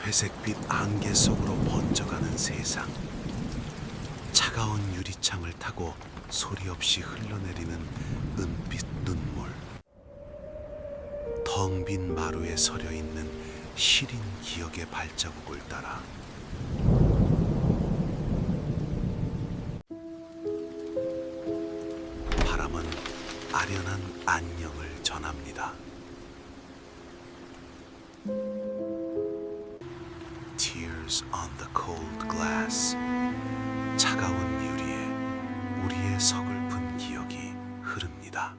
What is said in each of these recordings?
회색빛 안개 속으로 번져가는 세상. 차가운 유리창을 타고 소리 없이 흘러내리는 은빛 눈물. 텅 빈 마루에 서려 있는 시린 기억의 발자국을 따라 바람은 아련한 안녕을 전합니다. Tears on the cold glass. 차가운 유리에 우리의 서글픈 기억이 흐릅니다.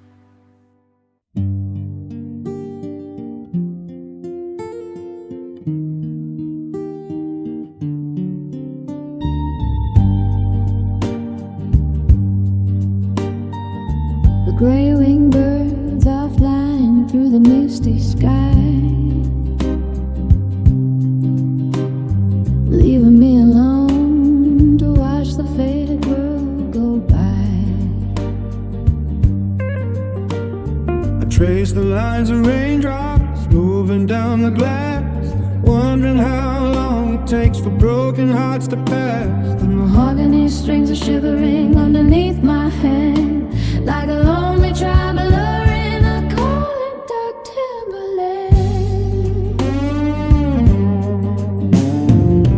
The gray-winged birds are flying through the misty sky, leaving me alone to watch the faded world go by. I trace the lines of raindrops moving down the glass, wondering how long it takes for broken hearts to pass. The mahogany strings are shivering underneath my hand, like a lonely traveler in a cold and dark timberland.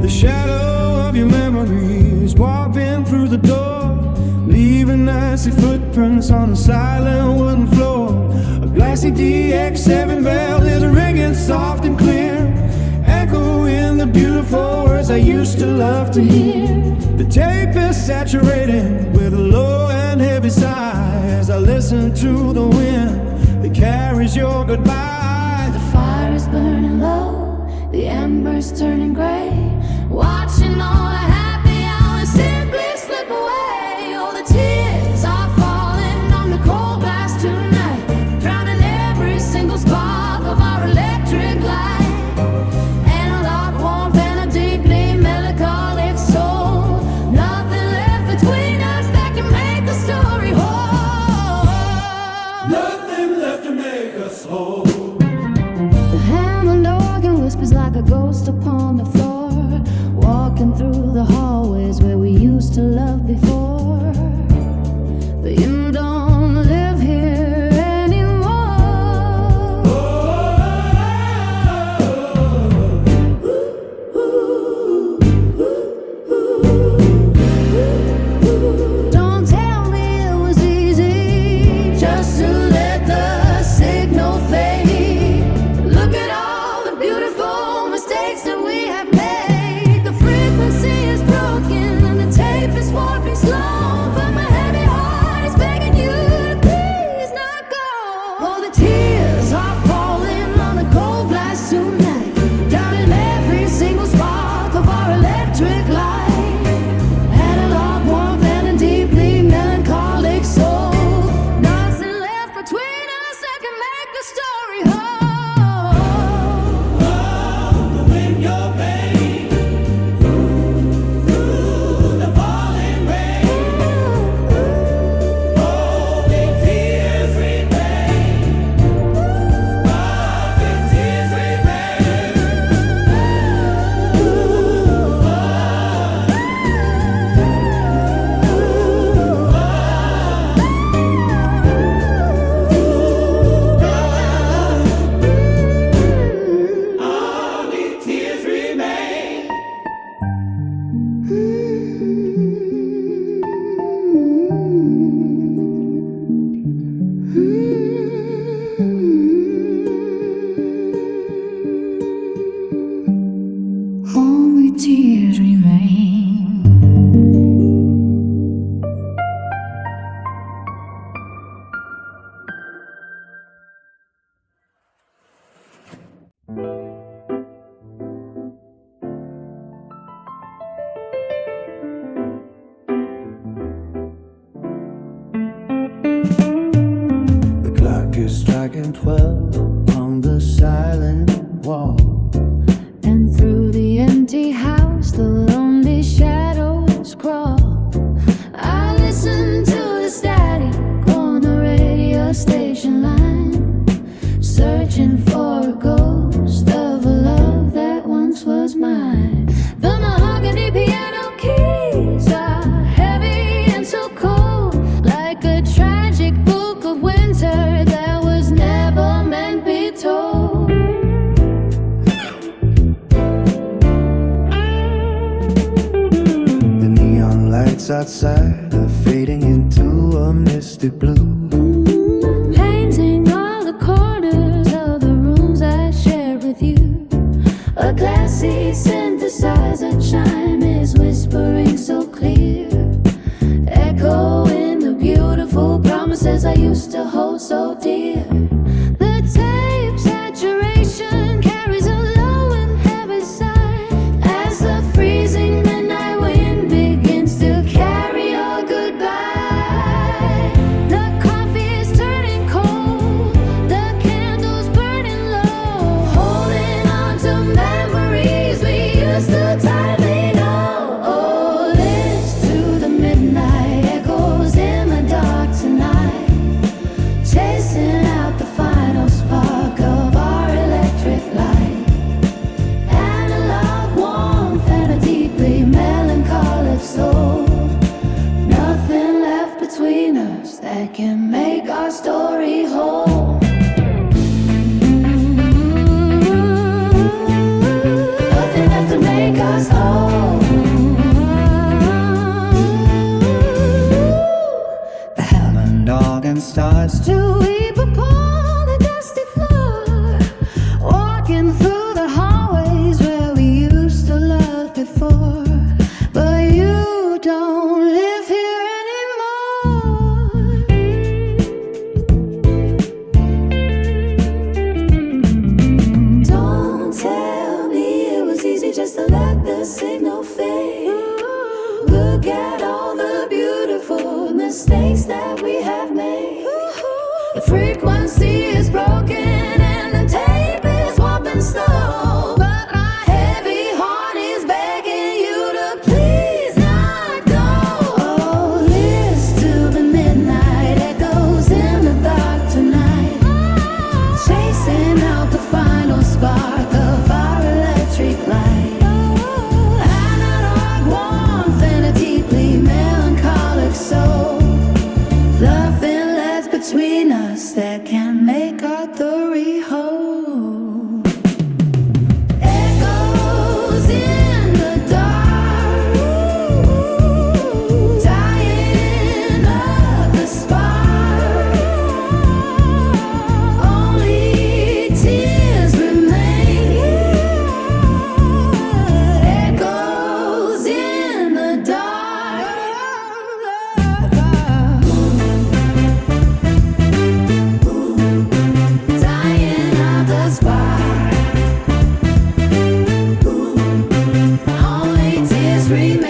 The shadow of your memories walking through the door, leaving nasty footprints on the silent wooden floor. A glassy DX7 bell is ringing soft and clear, echoing the beautiful words I used to love to hear. The tape is saturated with a low and heavy sigh as I listen to the wind that carries your goodbye. The fire is burning low, the embers turning gray, watching all the happy hours simply slip away. Oh, the tears are falling on the cold glass tonight, drowning every single spark of our electric light. Analog warmth and a deeply melancholic soul, nothing left between us that can make the story whole. Nothing left to make us whole. The Hammond organ whispers like a ghost upon the floor, walking through the hallways where we used to love before. But you don't live here anymore. Don't tell me it was easy just to let the signal fade. Look at all the beautiful mistakes that we have made. The frequency is broken and the tape is warping slow, but my heavy heart is begging you to please not go. Oh, the tears are falling on the cold glass tonight, drowning every single spark of our electric light. Analog warmth and a deeply melancholic soul, nothing left between us that can make the story whole. When your pain through the falling rain, only tears remain. Only tears remain. Only tears remain. Only tears remain. The clock is striking 12 on the silent wall. And through the empty house, the lonely lights outside are fading into a misty blue. Painting all the corners of the rooms I shared with you. A glassy synthesizer chime is whispering so clear, echoing the beautiful promises I used to hold so dear. The tape saturation carries a low and heavy sigh as the freezing midnight wind begins to carry your goodbye. The coffee is turning cold, the candles burning low, holding on to memories we used to tightly know. Oh, lift to the midnight echoes in the dark tonight, chasing out the final spark of our electric light. Analog warmth and a deeply melancholic soul. Nothing left between us that can make our story whole. Nothing left to make us whole. The Hammond organ starts to Weep upon the dusty floor, walking through the hallways where we used to love before. But you don't live here anymore. Don't tell me it was easy just to let the signal fade. Look at all the beautiful mistakes that we have made. The frequency is broken and the tape is warping slow, but my heavy heart is begging you to please not go. Oh, listen to the midnight echoes in the dark tonight, chasing out the final spark of our electric light. Analog warmth and a deeply melancholic soul. Nothing left between us that can make our story whole. Echoes in the dark, dying of the spark. Only tears remain. Echoes in the dark. Dying of the spark. Only tears remain.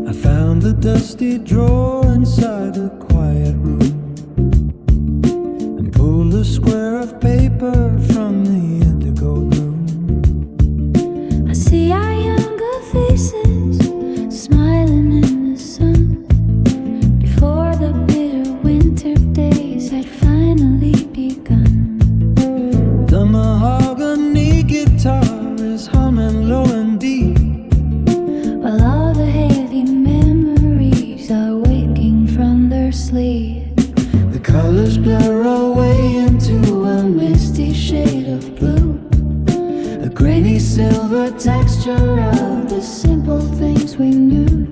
I found the dusty drawer inside the quiet room and pulled a square of paper from the indigo room. I see our younger faces smiling in the sun before the bitter winter days had finally begun. The mahogany guitar is humming low and deep. While all the heavy memories are waking from their sleep, The colors blur away into a misty shade of blue. a grainy silver texture of the simple things we knew.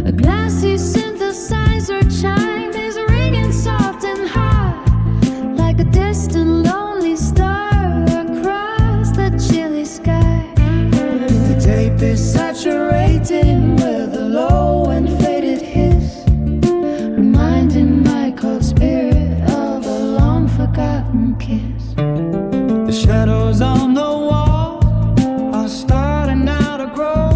A glassy synthesizer chime is ringing soft and high, like a distant lonely star across the chilly sky. The tape is saturated with a low and faded hiss, Reminding my cold spirit of a long forgotten kiss. the shadows on the wall are starting now to grow.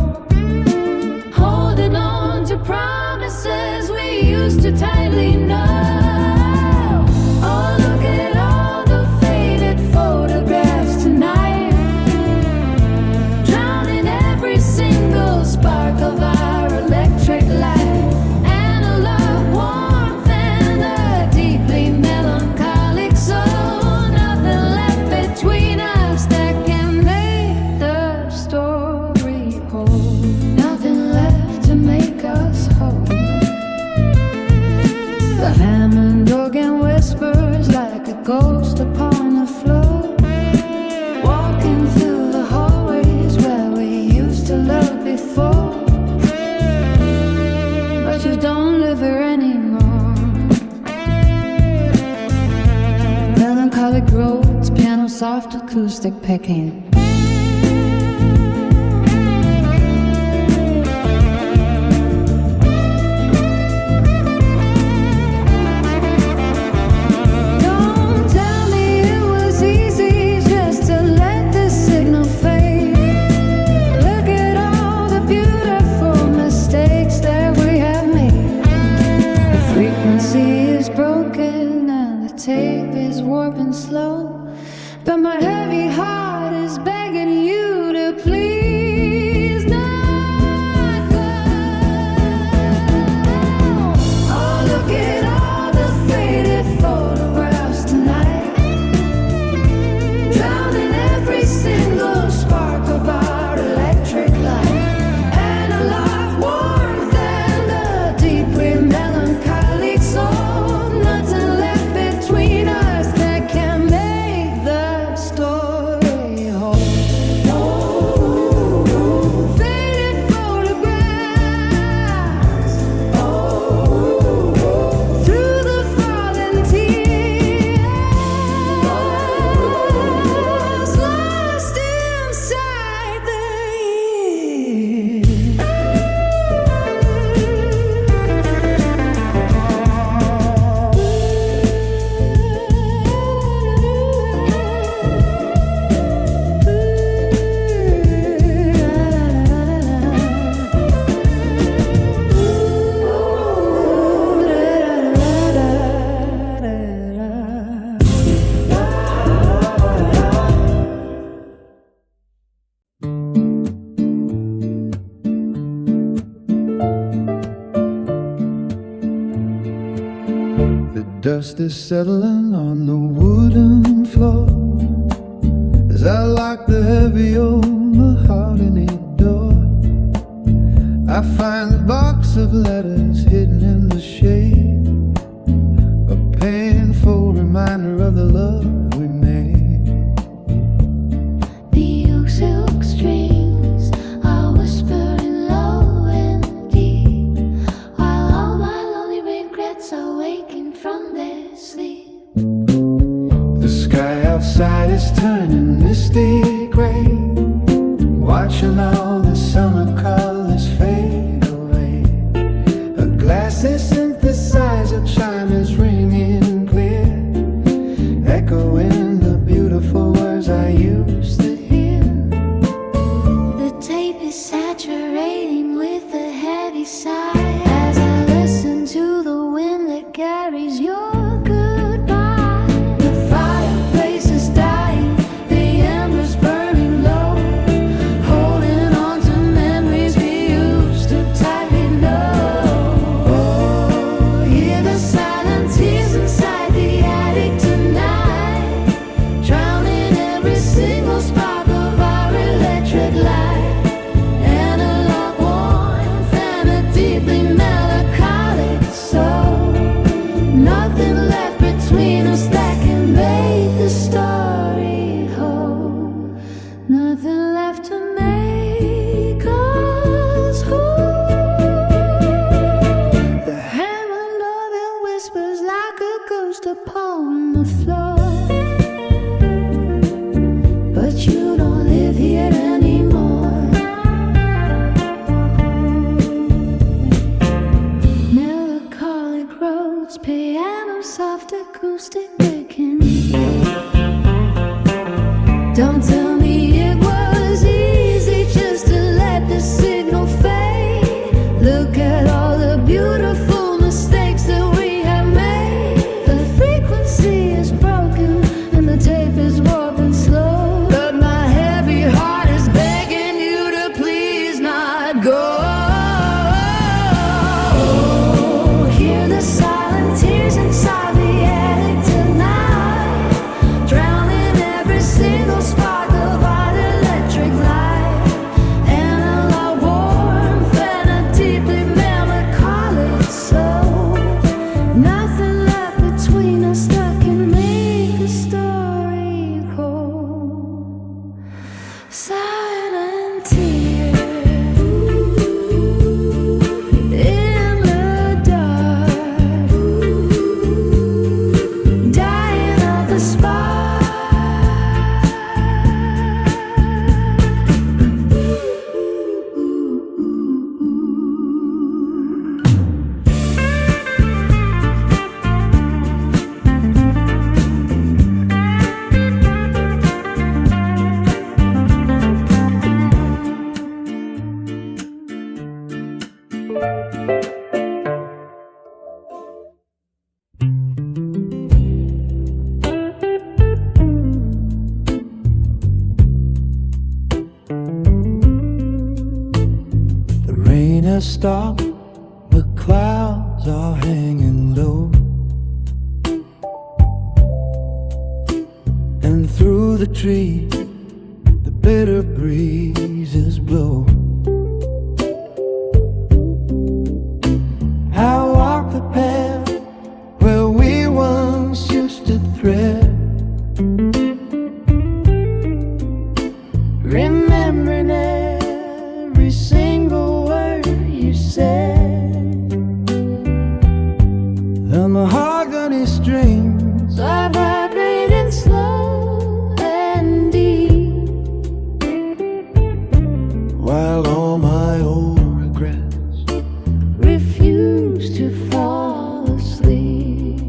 Holding on to promises we used to tightly know. Oh, look at all the faded photographs tonight, drowning every single spark of our electric light. Analog warmth and a deeply melancholic soul. Nothing left between us that can make the story whole. acoustic picking. Tape is warping slow, but my heavy heart is begging you to please not go. Oh, look at all the faded photographs tonight, drowning every single spark of our electric light. Analog warmth and a deeply melancholic soul. Dust is settling on the wooden floor as I lock the heavy old mahogany door. I find the box of letters hidden in the shade, a painful reminder of the love we made. The oak silk strings are whispering low and deep, while all my lonely regrets are waking from their sleep. The sky outside is turning misty gray, watching all the summer colors fade away. A glassy synthesizer chime is ringing clear, echoing the beautiful words I used to hear. The tape is saturating with a heavy sigh as I listen to the wind that carries your goodbye. The fireplace is dying, the embers burning low, holding on to memories we used to tightly know. Oh, hear the silent tears inside the attic tonight, drowning every single spark of our electric light. Analog warmth and a deeply melancholic soul. Nothing left between us that can make the story whole. Nothing left to make us whole. The Hammond of it whispers like a ghost upon the floor, but you don't live here anymore. Melancholic roads, piano soft acoustic picking. Don't tell me it was easy just to let the signal fade. Look at all the beautiful mistakes that we have made. The frequency is broken and the tape is warping slow, but my heavy heart is begging you to please not go. Hear the silent tears inside the attic tonight, drowning every single spark of our electric light. Analog warmth and a deeply melancholic soul. Nothing left between us that can make the story whole. Silent tears in the dark, dying of the spark. has stopped, the clouds are hanging low, and through the trees the bitter breezes blow. I walk the path where we once used to thread, remembering every single word you said. The mahogany strings are vibrating slow and deep, while all my old regrets refuse to fall asleep.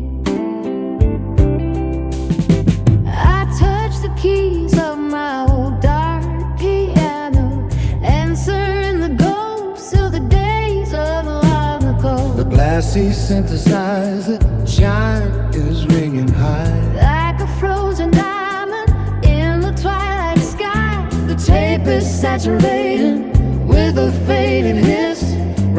I touch the keys of my old dark piano, answering the ghosts of the days of long ago. The glassy synthesizer chime is ringing high, like a frozen diamond in the twilight sky. The tape is saturated with a faded hiss,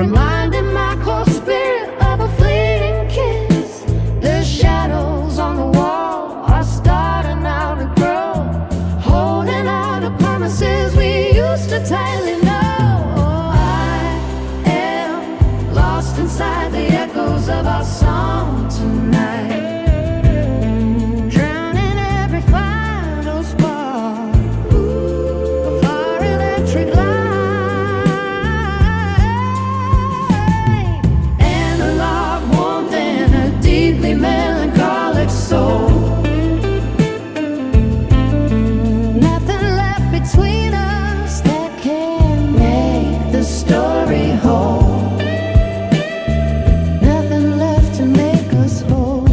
reminding my core spirit of a fleeting kiss. The shadows on the wall are starting out to grow, holding out the promises we used to tightly know. I am lost inside the echoes of our song tonight, drowning every final spark of our electric light. Analog warmth in a deeply melancholic soul. Nothing left between us that can make the story whole. Nothing left to make us whole.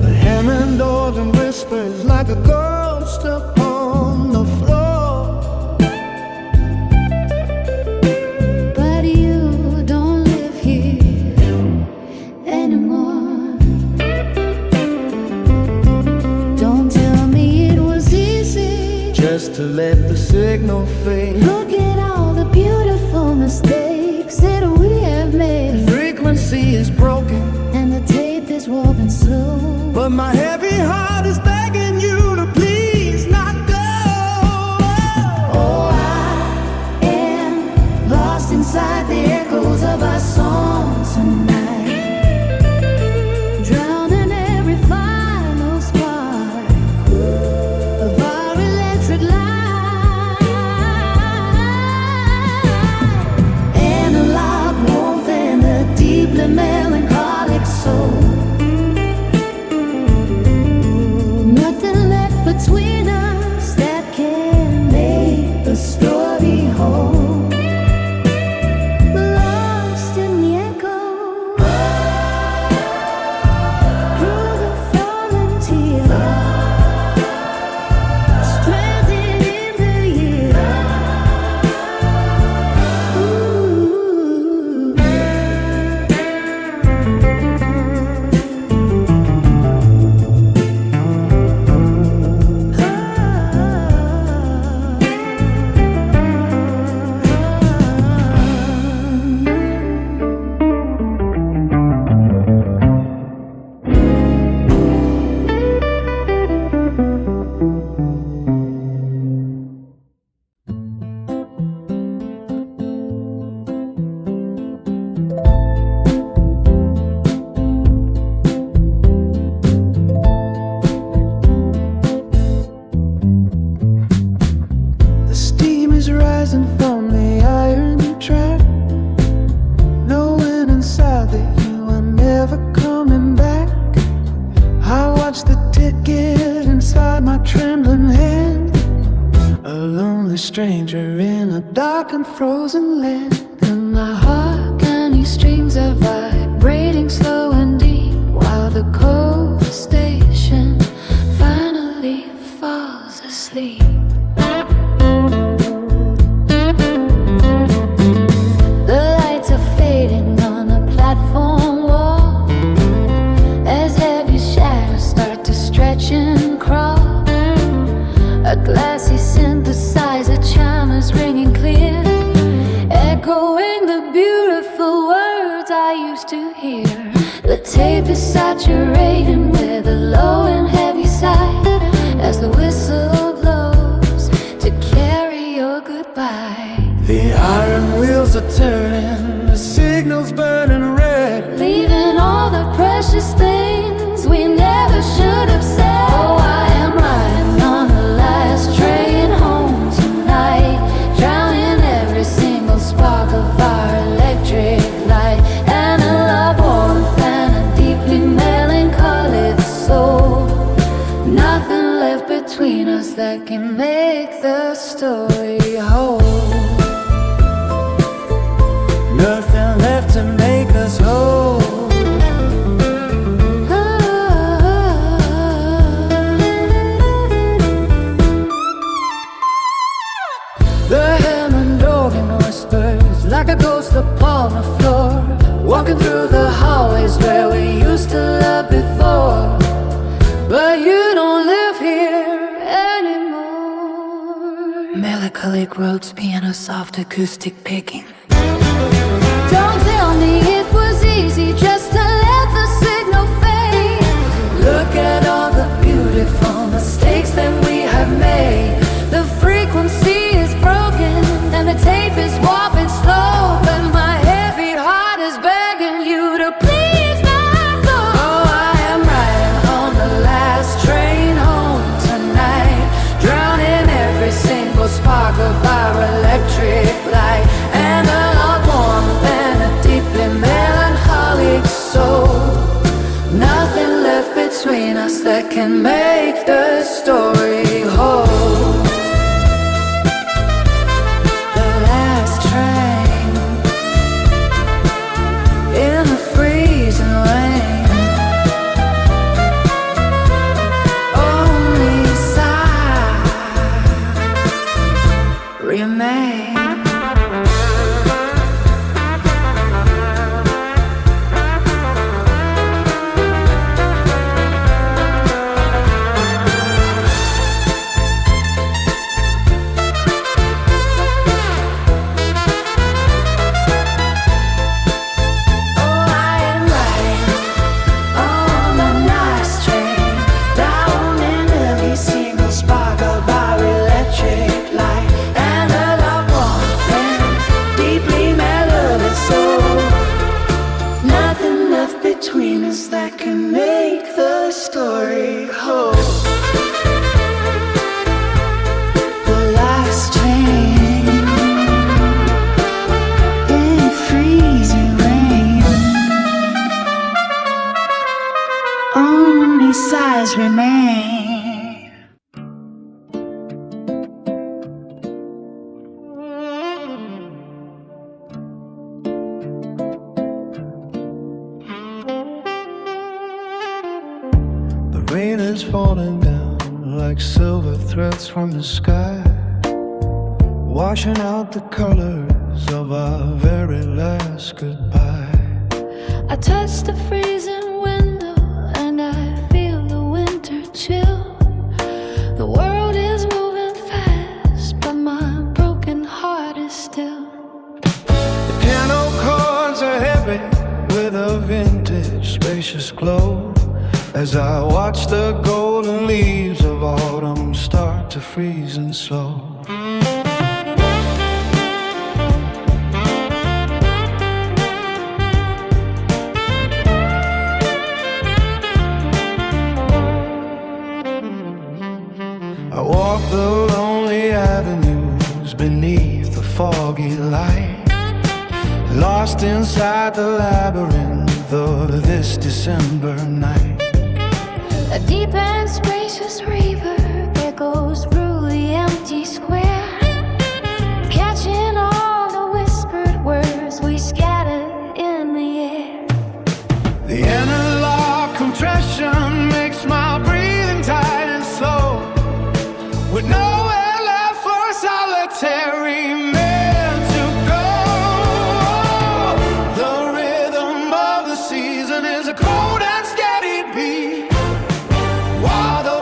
The Hammond organ whispers like a ghost upon the floor, but you don't live here anymore. Don't tell me it was easy just to let the signal fade. Look at all the beautiful mistakes that we have made. The frequency is broken and the tape is woven slow, but my heavy heart is begging you to please not go. Oh, I am lost inside the echoes of our song tonight, drowning every final spark of our electric light. Analog warmth and a deeply melancholic soul. Nothing left between us that can make the story whole. Lost in the echo, through the fallen tears, stranded in the year. The steam is rising from the iron track, knowing inside that you are never coming back. I watch the ticket inside my trembling hand, a lonely stranger in a dark and frozen land. And my heart, tiny strings are vibrating slow and deep, while the cold station finally falls asleep. The lights are fading on a platform wall, as heavy shadows start to stretch and crawl. A glassy synthesizer chime is used to hear. The tape is saturating with a low and heavy sigh as the whistle blows to carry your goodbye. The iron wheels are turning, the signal's burning red, leaving all the precious things we never should have said. Oh, I am riding on the last train home tonight, drowning every single spark of our electric light. And a love warm fan, a deeply melancholic soul. Nothing left between us that can make the story whole. Nothing left to make us whole. The Hammond organ whispers like a ghost upon the floor, walking through the hallways where we used to love before. But you don't live here anymore. Melancholic roads, piano soft acoustic picking. Don't tell me it was easy just to let the signal fade. Look at all the beautiful mistakes that we have made. The frequency is broken and the tape is warping slow, but my heavy heart is begging you to please not go. Oh, I am riding on the last train home tonight, drowning every single spark of our electric light. And a lot warm and a deeply melancholic soul. Nothing left between us that can make the story whole. The last train in the freezing rain, only sigh remain. Between us that can make the story whole. The last train in freezing rain, only sighs remain. Rain is falling down like silver threads from the sky, washing out the colors of our very last goodbye. I touch the freezing window and I feel the winter chill. The world is moving fast, but my broken heart is still. The piano chords are heavy with a vintage spacious glow, as I watch the golden leaves of autumn start to freeze and slow. I walk the lonely avenues beneath the foggy light, lost inside the labyrinth of this December night. A deep and spacious river echoes through the empty square, catching all the whispered words we scattered in the air. The analog compression makes my breathing tight and slow, with nowhere left for solitary man to go. The rhythm of the season is a cold and steady beat, while the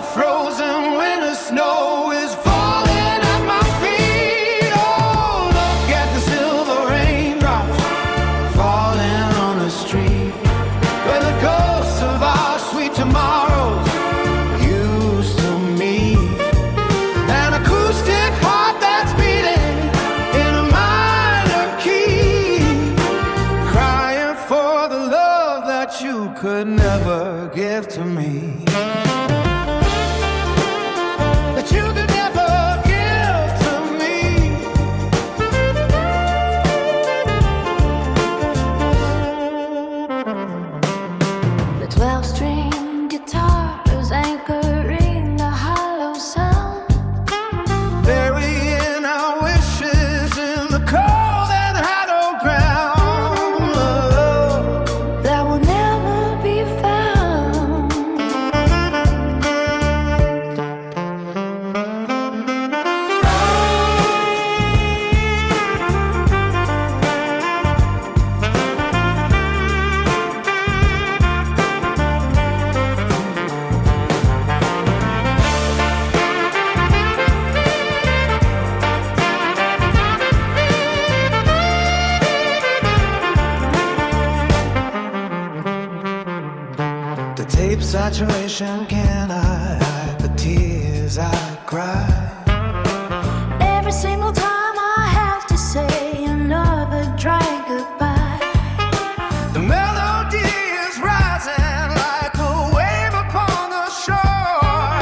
situation can I hide the tears I cry? Every single time I have to say another dry goodbye. The melody is rising like a wave upon the shore.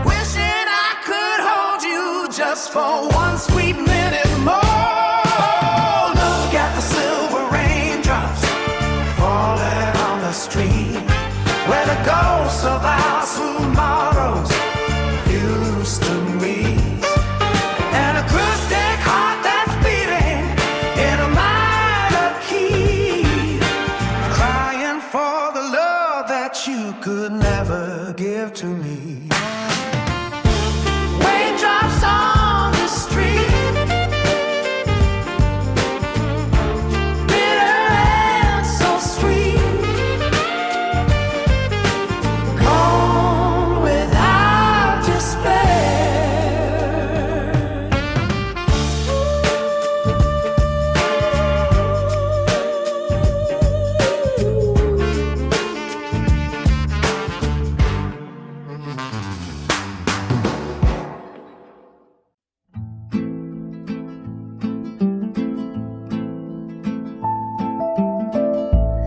Wishing I could hold you just for one sweet minute more. Look at the silver raindrops falling on the street, where the ghosts of our tomorrows used to meet. An acoustic heart that's beating in a minor key, crying for the love that you could never give to me. Raindrops on the street, bitter and so sweet, gone without despair.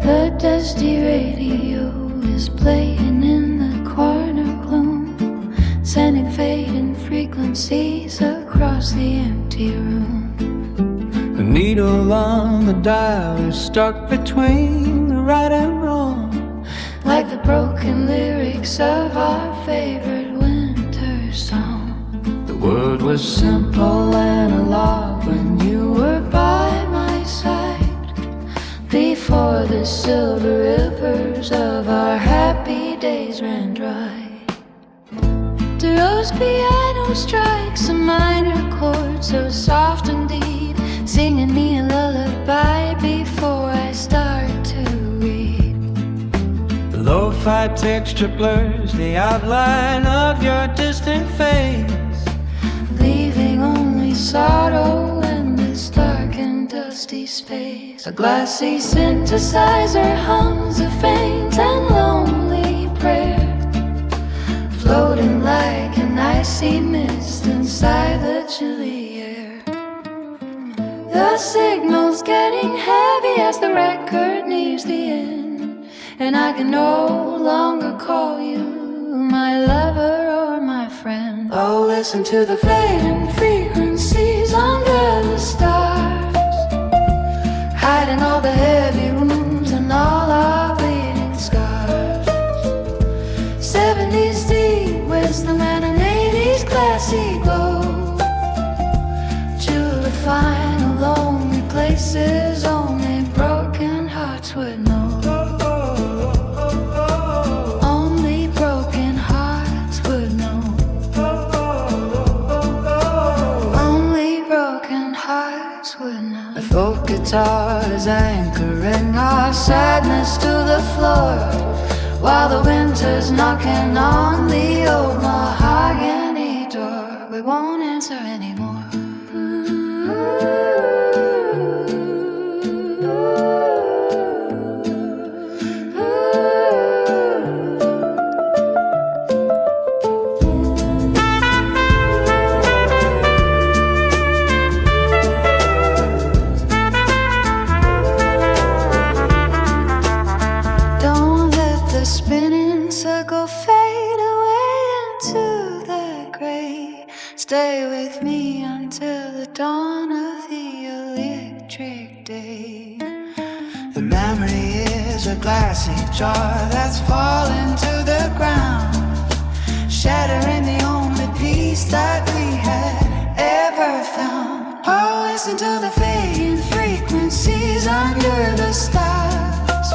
The dusty radio is playing in the corner gloom, sending fading frequencies across the empty room. The needle on the dial is stuck between the right and wrong, Like the broken lyrics of our favorite winter song. the word was simple analog when you were by my side. Before the silver rivers of our happy days ran dry. DeRose's piano strikes a minor chord so soft and deep, singing me a lullaby before I start to weep. The lo-fi texture blurs the outline of your distant face, Leaving only sorrow in this dark and dusty space. A glassy synthesizer hums a faint and lonely prayer, floating like an icy mist inside the chilly air. The signal's getting heavy as the record nears the end, and I can no longer call you my lover or my friend. Oh, listen to the fading frequencies under the stars, hiding all the heavy wounds and all our bleeding scars. 70s deep wisdom and an 80s classy glow, to refine the lonely places only broken hearts would know. Only broken hearts would know. Only broken hearts would know. The folk guitar is anchoring our sadness to the floor, while the winter's knocking on the old mahogany door. We won't answer anymore. Don't let the spinning circle fade away into the gray. Stay with me until the dawn of the electric day. The memory is a glassy jar that's fallen to the ground, shattering the only peace that we had ever found. Oh, listen to the fading frequencies under the stars,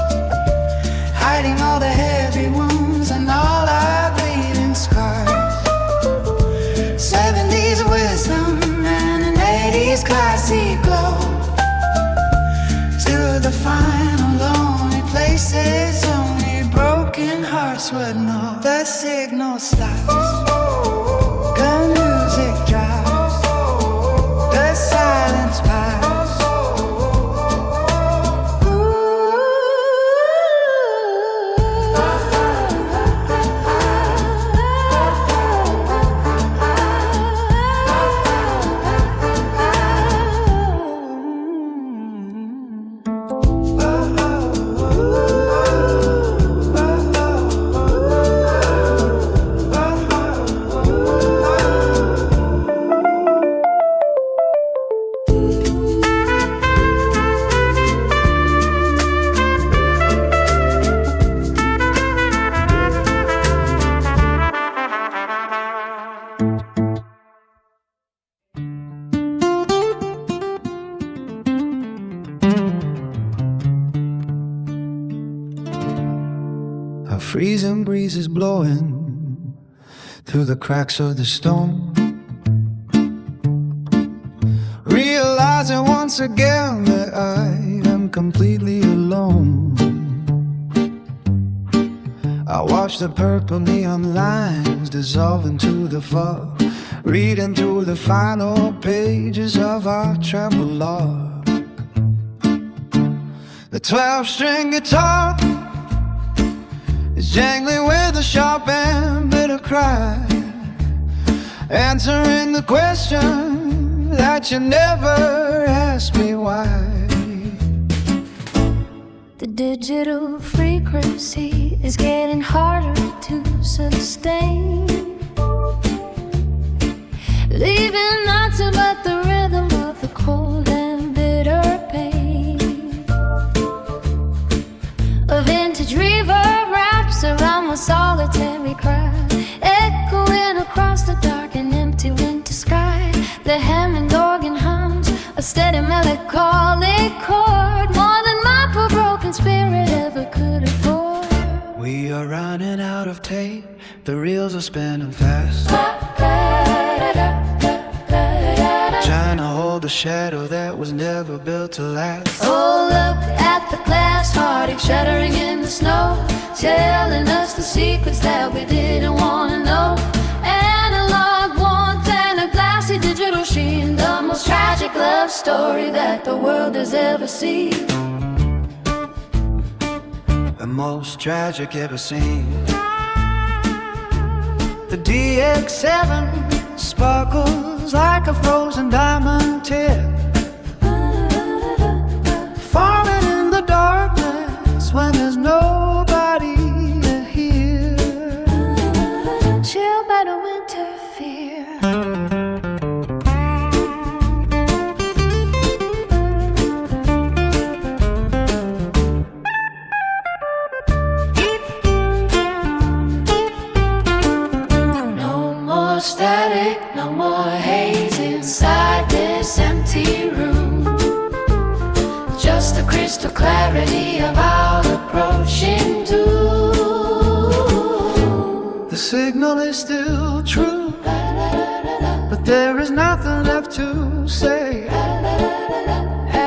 hiding all the heavy wounds and all our bleeding scars. 70s wisdom and an 80s classy glow, to the final lonely places only broken hearts would know. The signal stops, the music drops, the silence piles. Ooh. freezing breezes blowing through the cracks of the stone. Realizing once again that I am completely alone. I watch the purple neon lines dissolve into the fog, reading through the final pages of our travel log. The 12-string guitar is jangling with a sharp and bitter cry, answering the question that you never asked me why. The digital frequency is getting harder to sustain, leaving nothing but the rhythm of the cold and bitter pain. A vintage reverb wraps around my solitary cry, echoing across the dark and empty winter sky. The Hammond organ hums a steady melancholy chord, more than my poor broken spirit ever could afford. We are running out of tape, the reels are spinning fast, trying to hold the shadow that was never built to last. Oh, look at the glass heartache shattering in the snow, telling us the secrets that we didn't want to know. Analog warmth and a glassy digital sheen, the most tragic love story that the world has ever seen. The most tragic ever seen. The DX7 sparkles like a frozen diamond tip, falling in the darkness when there's nobody to hear, Chilled by the winter fear. No more static, no more haze inside this empty room. Just the crystal clarity of our approaching doom. The signal is still true, but there is nothing left to say.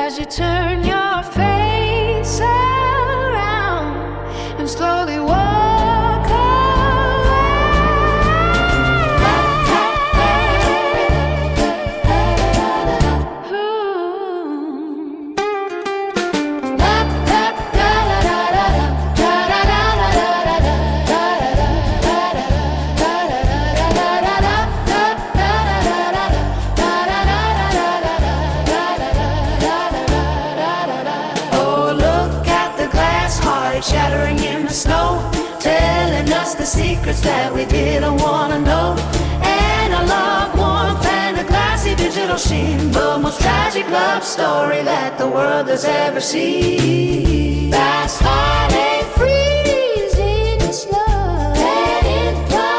As you turn your face around and slowly walk Oh, look at the glass heartache shattering in the snow, telling us the secrets that we didn't want to know. Analog warmth and a glassy digital sheen, the most tragic love story that the world has ever seen. That's heartache freezing slow, let it go.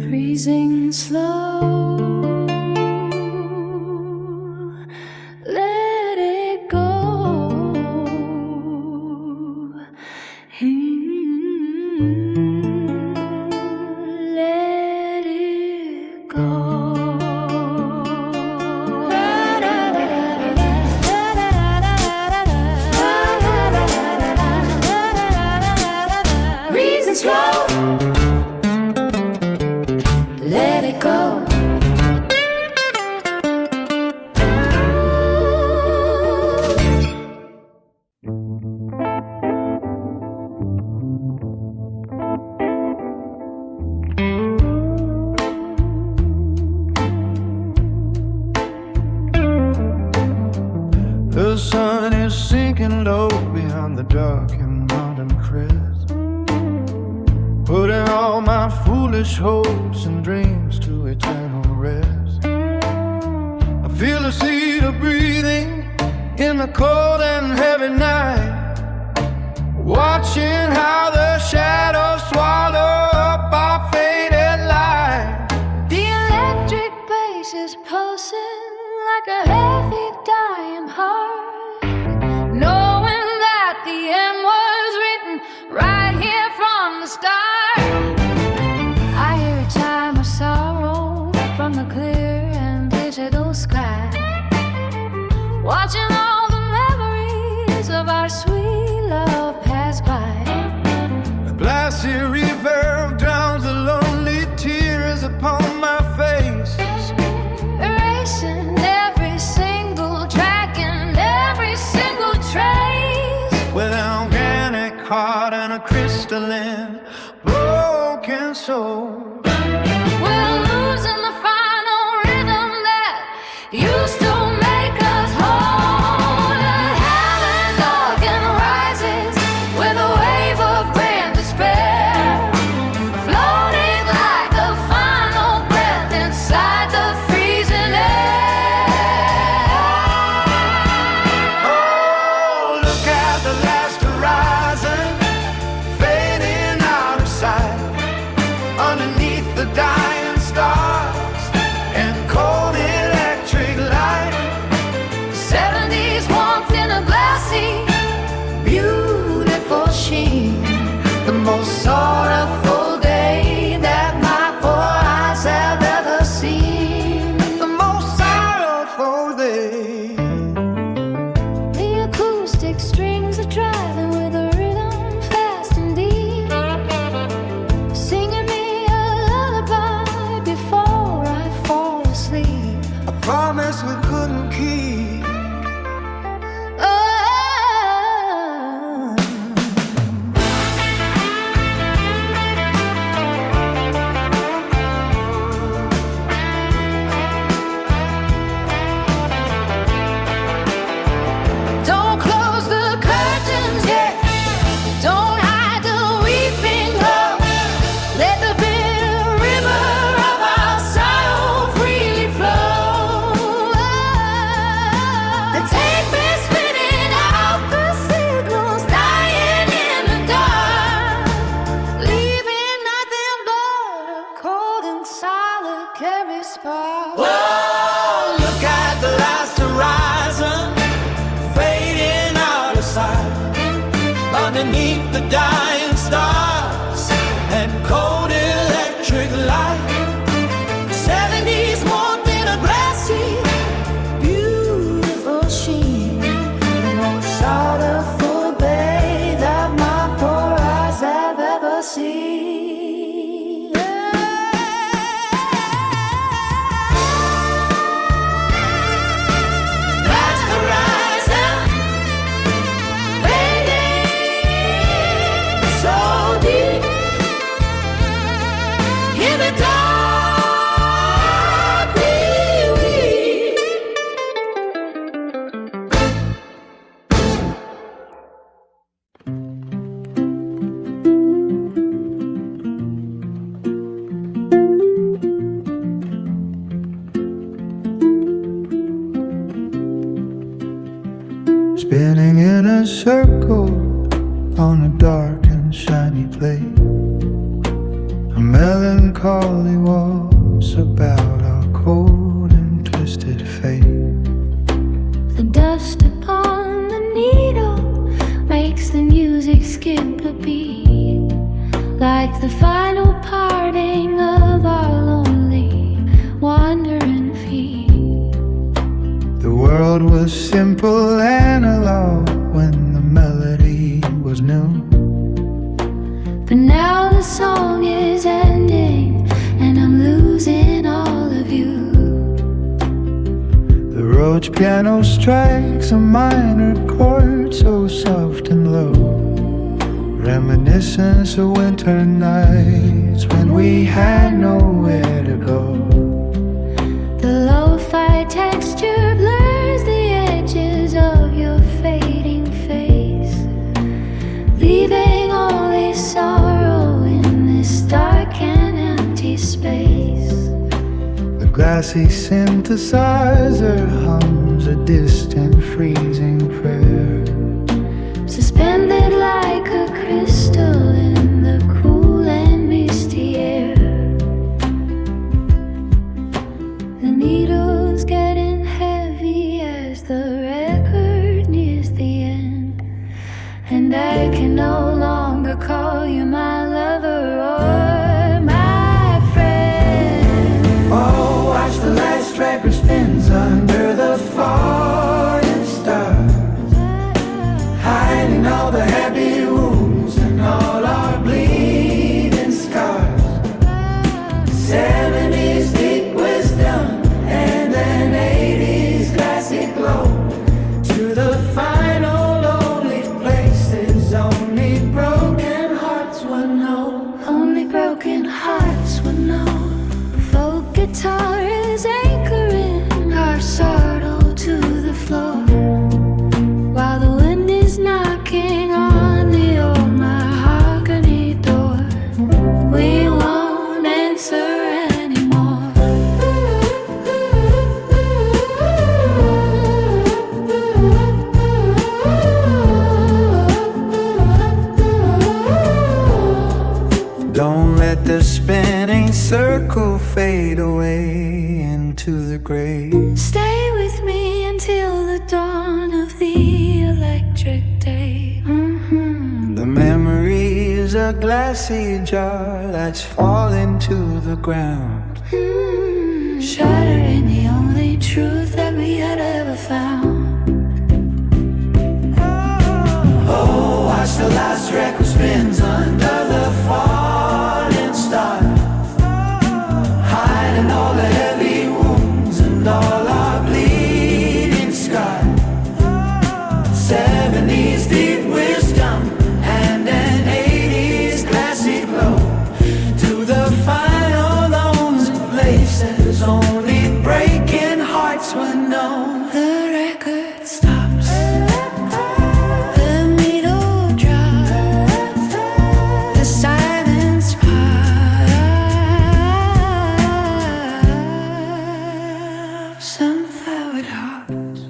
Freezing slow, let it go. Let it go. Freezing slow, let it go. The sun is sinking low behind the dark and modern crest. putting all my foolish hopes and dreams to eternal rest. I feel the seed of breathing in the cold and heavy night, watching how the shadows swallow up our faded light. The electric bass is pulsing like a heavy dying heart, knowing that the end was written right here from the start. I hear a chime of sorrow from the clear and digital sky, watching all the memories of our sweet love pass by. A glassy reverb drowns the lonely tears upon my face, erasing every single track and every single trace. with an organic heart and a crystalline broken soul. We're losing the final rhythm that used to make us whole. And heaven darken rises with a wave of grand despair, floating like a final breath inside the freezing air. Oh, look at the last horizon, fading out of sight, underneath the dying stars and cold electric light. 70s warmth in a glassy, beautiful sheen. The most sorrowful day that my poor eyes have ever seen. The most sorrowful day. The acoustic strings are driving with a rhythm fast and deep, singing me a lullaby before I fall asleep. A promise we couldn't keep. Oh. Don't close the curtains yet. Don't hide the weeping glow. Let the bitter river of our sorrow freely flow. The tape is spinning out the signals, dying in the dark, leaving nothing but a cold and solitary spark. Oh, look at the last horizon, fading out of sight, underneath the dying stars and cold electric light. 70s warmth in a glassy, Beautiful sheen, the most sorrowful bay that my poor eyes have ever seen. last horizon, Fading so deep in the dark we weep. spinning in a circle on a dark and shiny plate. A melancholy waltz about our cold and twisted fate. The dust upon the needle makes the music skip a beat, like the final parting of our lonely wandering feet. The world was simple analog when the melody was new. But now the song is ending and I'm losing all of you. The Roach piano strikes a minor chord so soft and low, reminiscence of winter nights when we had nowhere to go. The lo-fi texture blurs the edges of your fading face, leaving only sorrow in this glassy synthesizer hums a distant freezing prayer. Suspended like a crystal in the cool and misty air. The needle's getting heavy as the record nears the end, and I can no longer call you my lover or my friend. Oh, watch the last record spins under the falling stars, hiding all the happy wounds and all our bleeding scars. 70s deep wisdom and an 80s glassy glow. To the final lonely places only broken hearts will know. Only broken hearts will know. Folk guitar is anchoring our sorrow to the floor, while the wind is knocking on the old mahogany door. We won't answer anymore. Don't let the spinning circle fade away into the grave. Stay with me until the dawn of the electric day. The memory is a glassy jar that's fallen to the ground. Shattering the only truth that we had ever found. Oh, watch the last record spins under the falling star, hiding all the heavy wounds and all our bleeding scars. 70s deep wisdom and an 80s glassy glow. To the final lonely places only breaking hearts will know. The record stops. The needle drops. The silence pops. Sunflower hearts.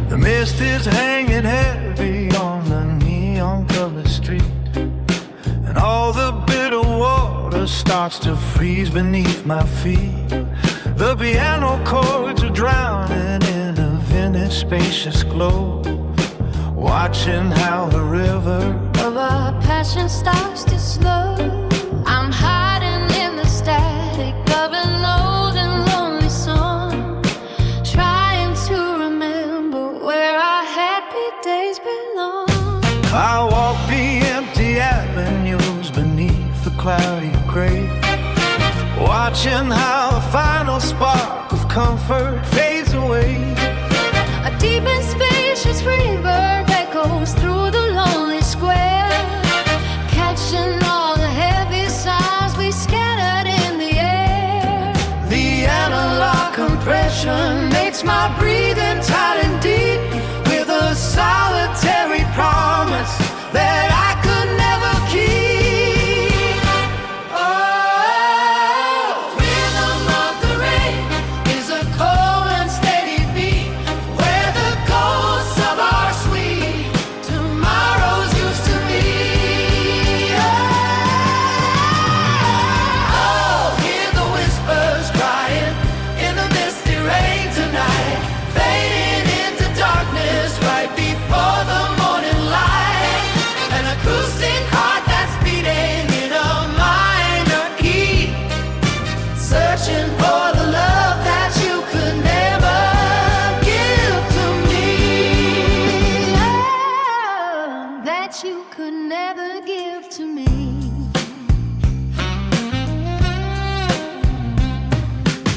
The mist is hanging heavy on the neon colored street, and all the bitter water starts to freeze beneath my feet. The piano chords are drowning in a vintage spacious glow, watching how the river Of our passion starts to slow. I'm hiding in the static of an old and lonely song, trying to remember where our happy days belong. I walk the empty avenues beneath the cloudy gray, watching how a final spark of comfort fades away. A deep and spacious reverb echoes through the lonely square, catching all the heavy sounds we scattered in the air. The analog compression makes my breathing tight and deep, with a solitary promise that I could never keep. Oh, rhythm of the rain is a cold and steady beat. you could never give to me.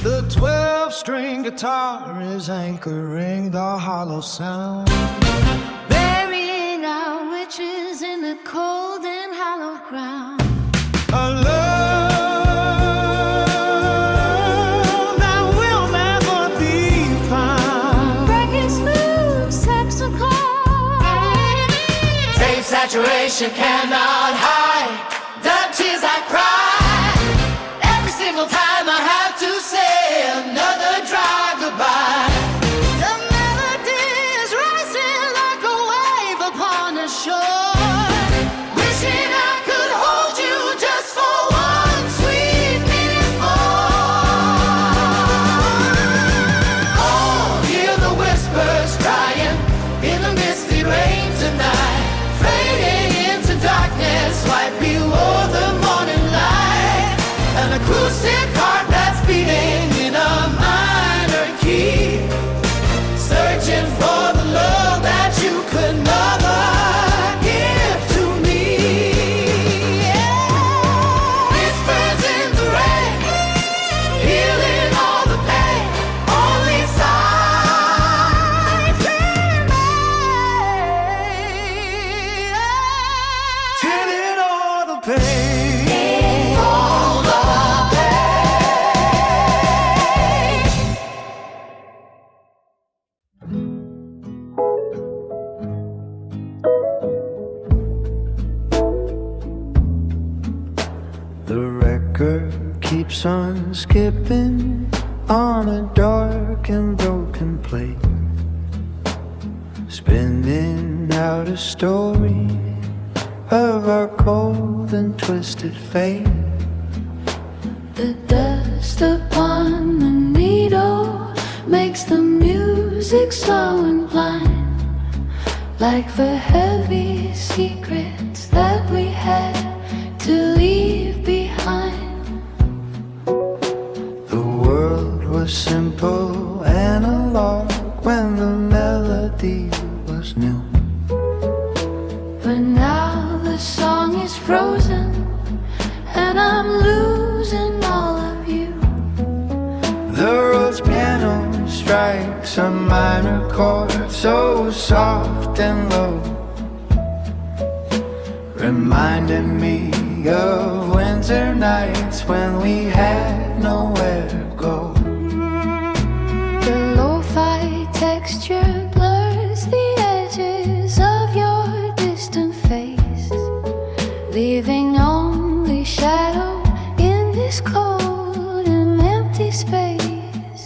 The 12-string guitar is anchoring the hollow sound, Burying our witches in the cold and hollow ground. a love that will never be found. Breaking smooth saxophone chords. Tape saturation cannot hide the tears I cry. Every single time I have to say another dry goodbye. The melody is rising like a wave upon the shore. Wishing I could hold you just for one sweet minute more. Oh, hear the whispers crying in the misty rain tonight, fading into darkness right below the morning light. An acoustic heart that's beating in a minor key, searching for the love that you could never give to me. Whispers in the rain, healing all the pain, only sighs remain. Killing all the pain. All the The record keeps on skipping on a dark and broken plate, spinning out a story of our cold and twisted fate. The dust upon the needle makes the music slow and blind, like the heavy secrets that we had to leave behind. The world was simple analog when the melody was new. But now the song is frozen and I'm losing all of you. The road's piano strikes a minor chord so soft and low, reminding me of winter nights when we had nowhere to go. The lo-fi texture blurs the edges of your distant face, leaving only shadow in this cold and empty space.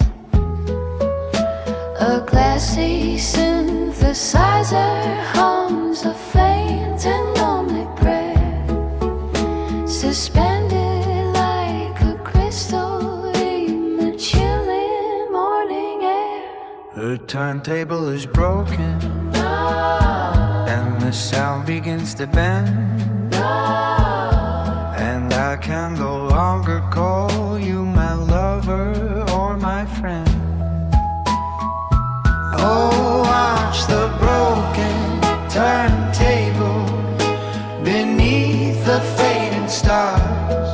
A glassy synthesizer hums a faint and lonely prayer, suspended like a crystal in the chilly morning air. The turntable is broken and the sound begins to bend, and I can no longer call you my lover or my friend. Oh, watch the broken turntable beneath the fading stars,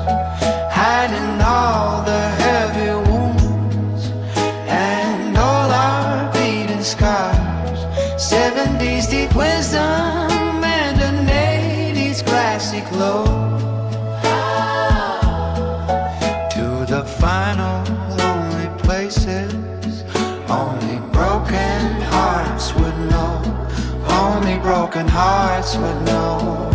hiding all the heavy wounds and all our beating scars. 70s deep wisdom and an 80s classic glow, to the final lonely places only broken hearts would know, only broken hearts would know.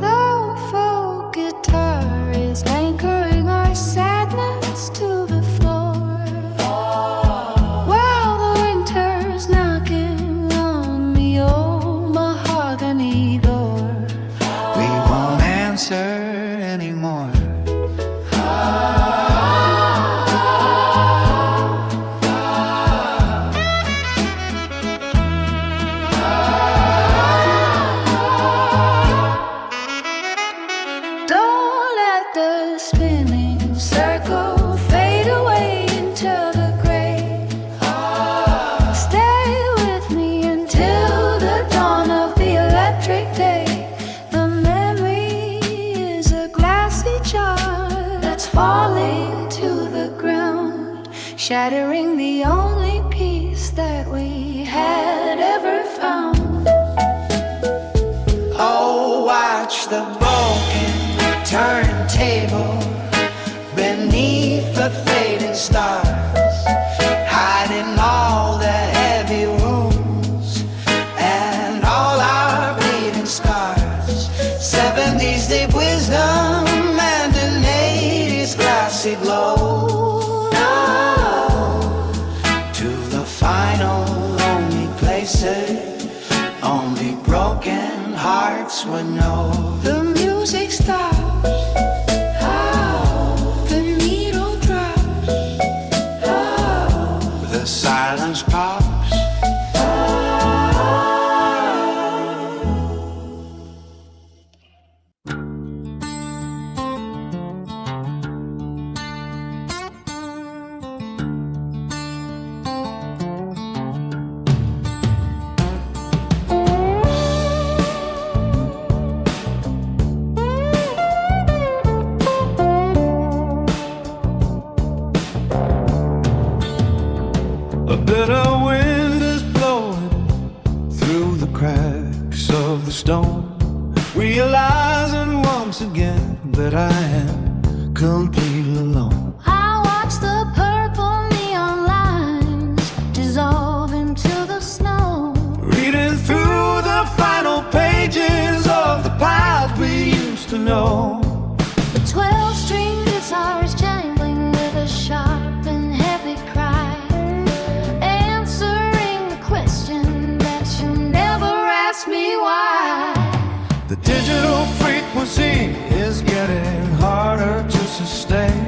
The folk guitar is anchoring our sadness to the floor, while the winter's knocking on the old mahogany door. We won't answer anymore. shattering the only peace that we had ever found. Oh, watch the broken turntable beneath the fading stars, hiding all the heavy wounds and all our bleeding scars. 70s deep wisdom and an 80s glassy glow. To the final lonely places only broken hearts would know. The music stops. The needle drops. The silence pops. A bitter wind is blowing through the cracks of the stone, realizing once again that I am completely alone. I watch the purple neon lines dissolve into the snow. Reading through the final pages of the past we used to know. The 12-string guitar is jangling with a sharp and heavy cry, answering the question that you never asked me why. The digital frequency is getting harder to sustain,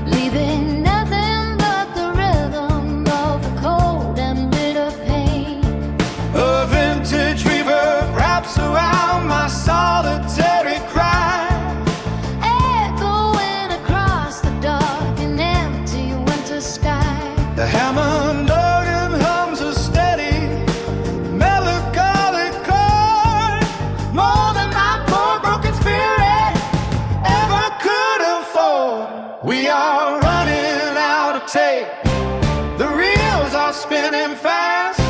Leaving nothing but the rhythm of the cold and bitter pain. a vintage reverb wraps around my solitary cry. Echoing across the dark and empty winter sky. The Hammond organ hums a steady, melancholic chord, more than my poor broken spirit ever could afford. We are running out of tape, the reels are spinning fast,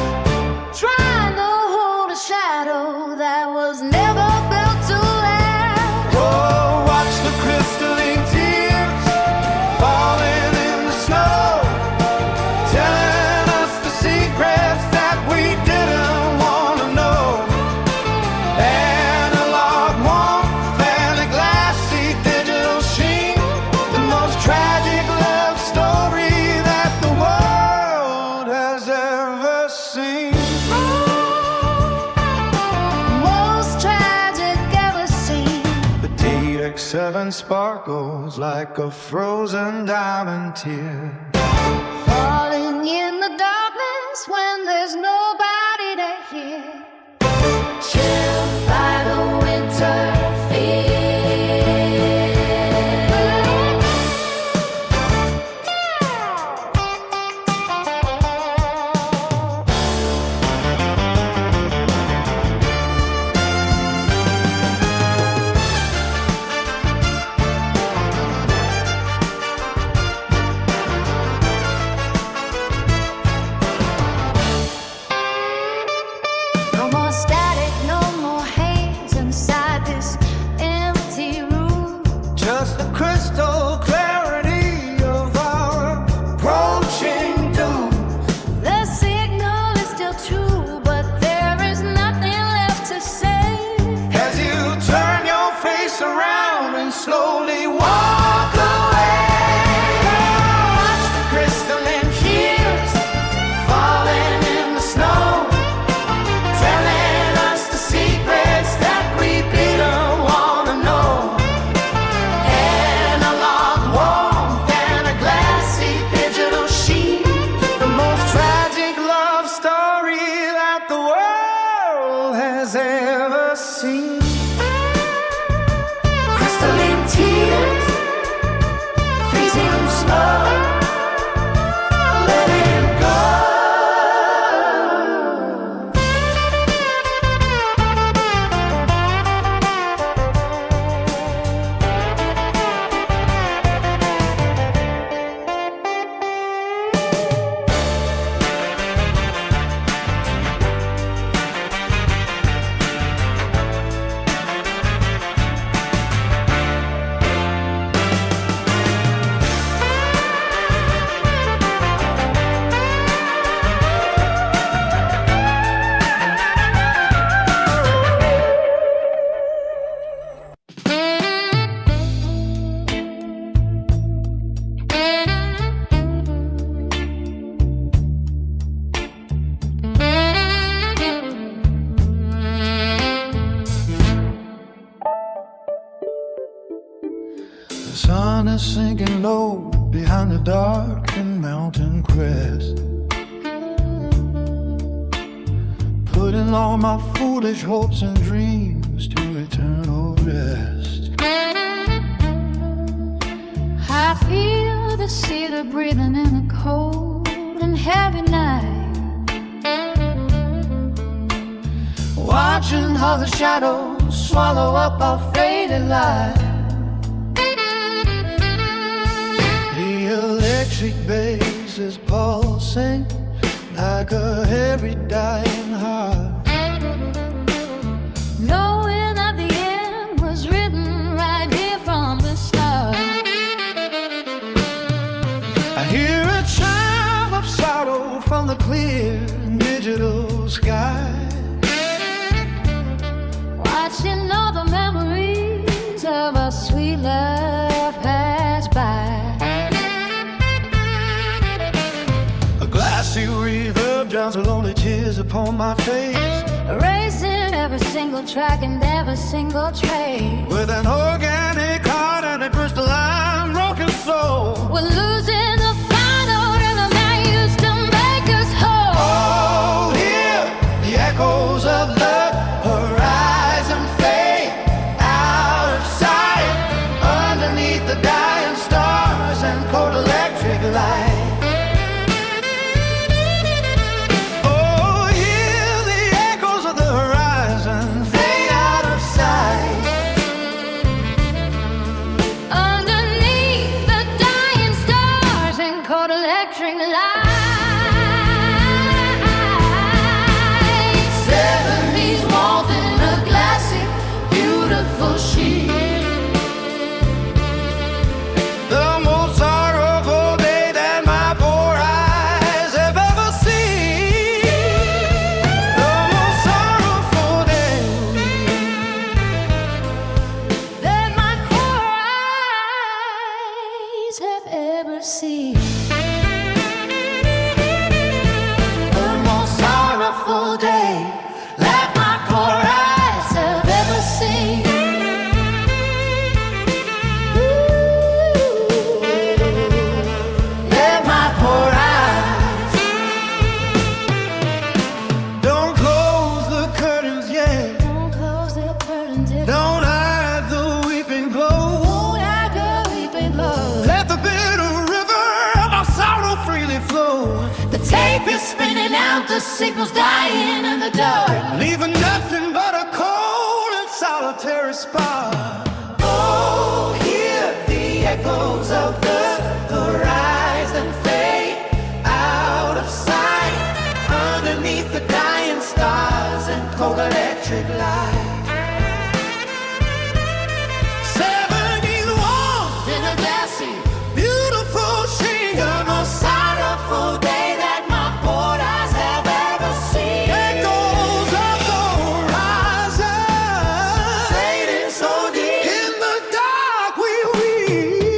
Trying to hold a shadow that was never built to last. oh, watch the crystalline tears falling in the snow, telling us the secrets that we didn't want to know. Analog warmth and a glassy digital sheen, the most tragic love story that the world has ever seen. Most tragic ever seen. The DX7 sparkles like a frozen diamond tear. Falling in the darkness when there's nobody to hear. Chilled by the winter fear. No more static, no more haze inside this empty room. Just the crystal clarity of our approaching doom. The signal is still true, but there is nothing left to say. As you turn your face around and slowly walk away. Watch the crystalline tears falling in the snow, telling us the secrets that we didn't want to know. Analog warmth and a glassy digital sheen, The most tragic love story that the world has ever seen. crystalline tears, freezing snow. Let it go. sun is sinking low behind the darkened mountain crest, putting all my foolish hopes and dreams to eternal rest. I feel the cedar breathing in the cold and heavy night, watching how the shadows swallow up our faded light. The electric bass is pulsing like a heavy dying heart, knowing that the end was written right here from the start. I hear a chime of sorrow from the clear digital sky, watching all the memories of our sweet love pass by. A glassy reverb drowns the lonely tears upon my face, Erasing every single track and every single trace. with an organic heart and a crystalline broken soul. We're losing the final rhythm that used to make us whole. Oh, hear the echoes of the horizon fade out of sight, underneath the dying stars and cold electric light. Oh, hear the echoes of the horizon fade out of sight, Underneath the dying stars and cold electric light. 70s warmth in a glassy, beautiful sheet. the most sorrowful day that my poor eyes have ever seen. The most sorrowful day. That my poor eyes have ever seen. The most sorrowful day that my poor eyes have ever seen. Let my poor eyes. Don't close the curtains yet. Don't close the curtains yet. Don't hide the weeping glow. Won't have to weep and blow. Let the bitter river of our sorrow freely flow, The tape is spinning out, the signal's dying in the dark. leaving nothing but a cold and solitary spark. Oh, hear the echoes of the horizon fade out of sight, underneath the dying stars and cold electric light. 70s warmth, In a glassy, beautiful sheen, the most sorrowful day that my poor eyes have ever seen. echoes of the horizon, Fading so deep, in the dark we weep.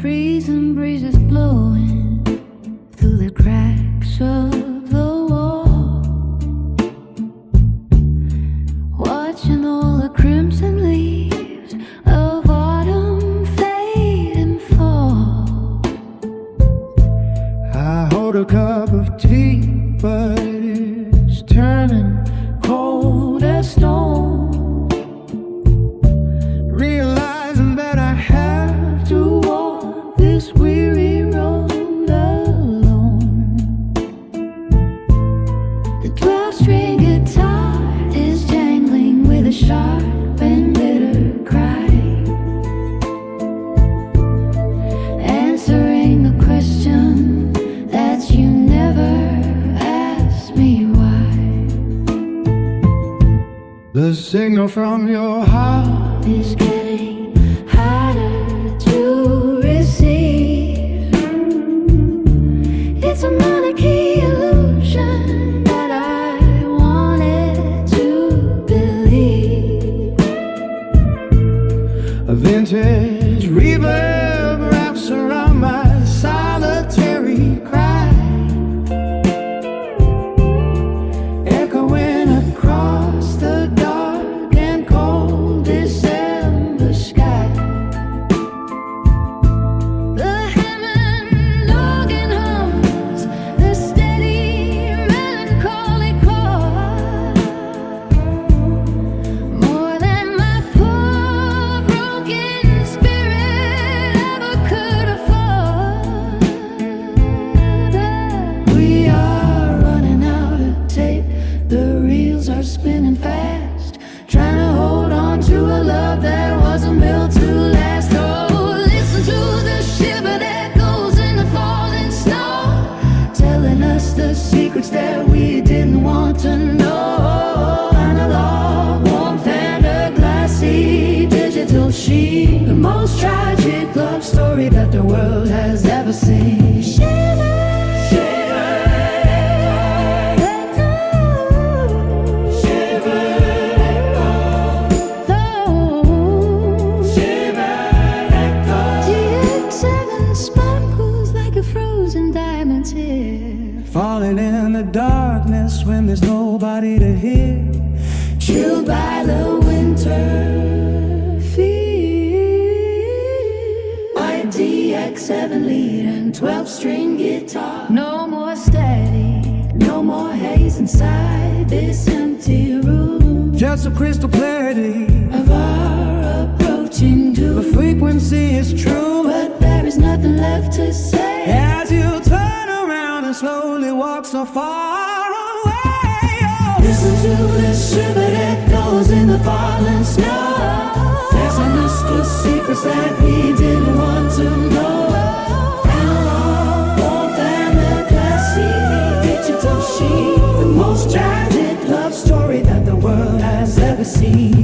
Freezing breezes blowing through the cracks of the wall, watching all the crimson leaves of autumn fade and fall. I hold a cup of tea, but it's turning this weary road alone. The 12-string guitar is jangling with a sharp and bitter cry, answering the question that you never asked me why. The signal from your heart Is getting harder to receive. It's a monarchy illusion that I wanted to believe. A vintage reverb wraps around my solitary cry, echoing across the dark and cold December sky. The Hammond organ hums the steady melancholy chord, more than my poor broken spirit ever could afford. We are running out of tape, the reels are spinning fast, trying to hold on to a love that wasn't built to last. Oh, listen to the shiver that goes in the falling snow, telling us the secrets that we didn't want to know. Analog warmth and a glassy digital sheet, the most tragic love story that the world has ever seen. Shiver, shiver, echo. Shiver, echo. Shiver, echo. DX7 sparkles like a frozen diamond tear, falling in the darkness when there's nobody to hear. chilled by the winter feel. My DX7 lead and 12-string guitar. No more static, no more haze inside this empty room. Just a crystal clarity Of our approaching doom. the frequency is true, But there is nothing left to say as you turn around and slowly walk so far away. Oh. Listen to the shiver that goes in the falling snow, telling us the secrets that we didn't want to know. Analog warmth and the glassy digital sheet, the most tragic love story that the world has ever seen.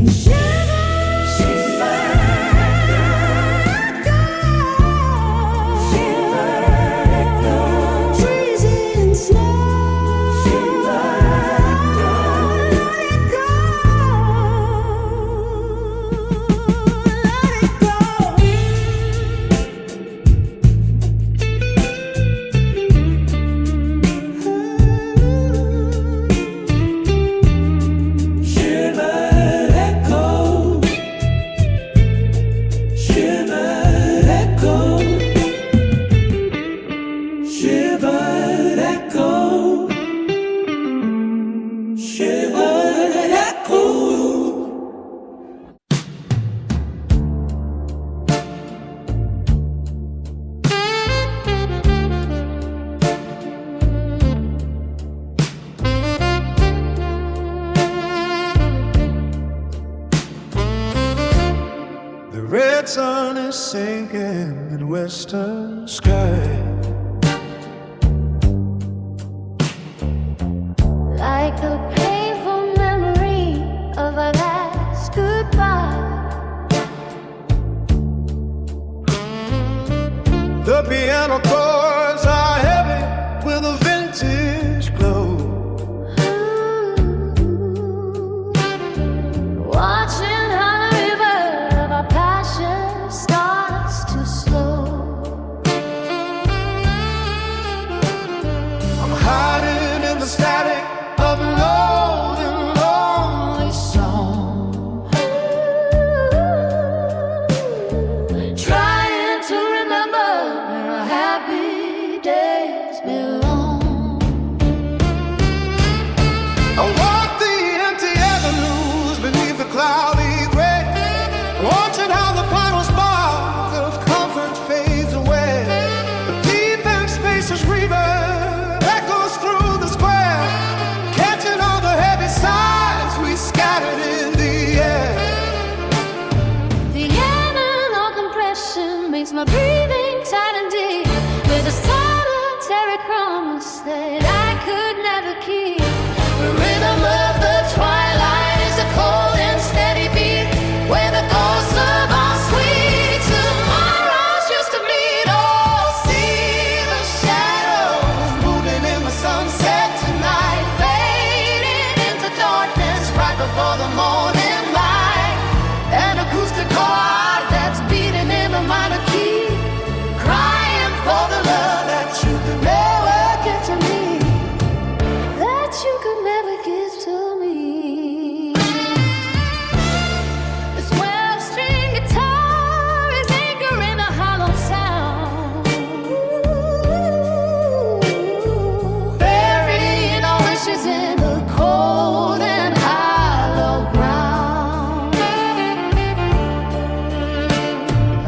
The red sun is sinking in the western sky. Like a painful memory of our last goodbye. The piano chords are heavy with a vintage glow. Watching how the river of our passion starts to slow. I'm hiding in the static of an old and lonely song. Trying to remember where our happy days belong. I walk the empty avenues beneath the cloudy gray, watching how the final spark of comfort fades away. with a solitary promise that I could never keep. The rhythm of the twilight is a cold and steady beat, where the ghosts of our sweet tomorrows used to meet. Oh, see the shadows moving in the sunset tonight, fading into darkness right before the morning light. An acoustic chord that's beating in a minor key, crying for the love that you could never give to me, That you could never give to me. This 12-string guitar is anchoring a hollow sound, burying our wishes in the cold and hollow ground.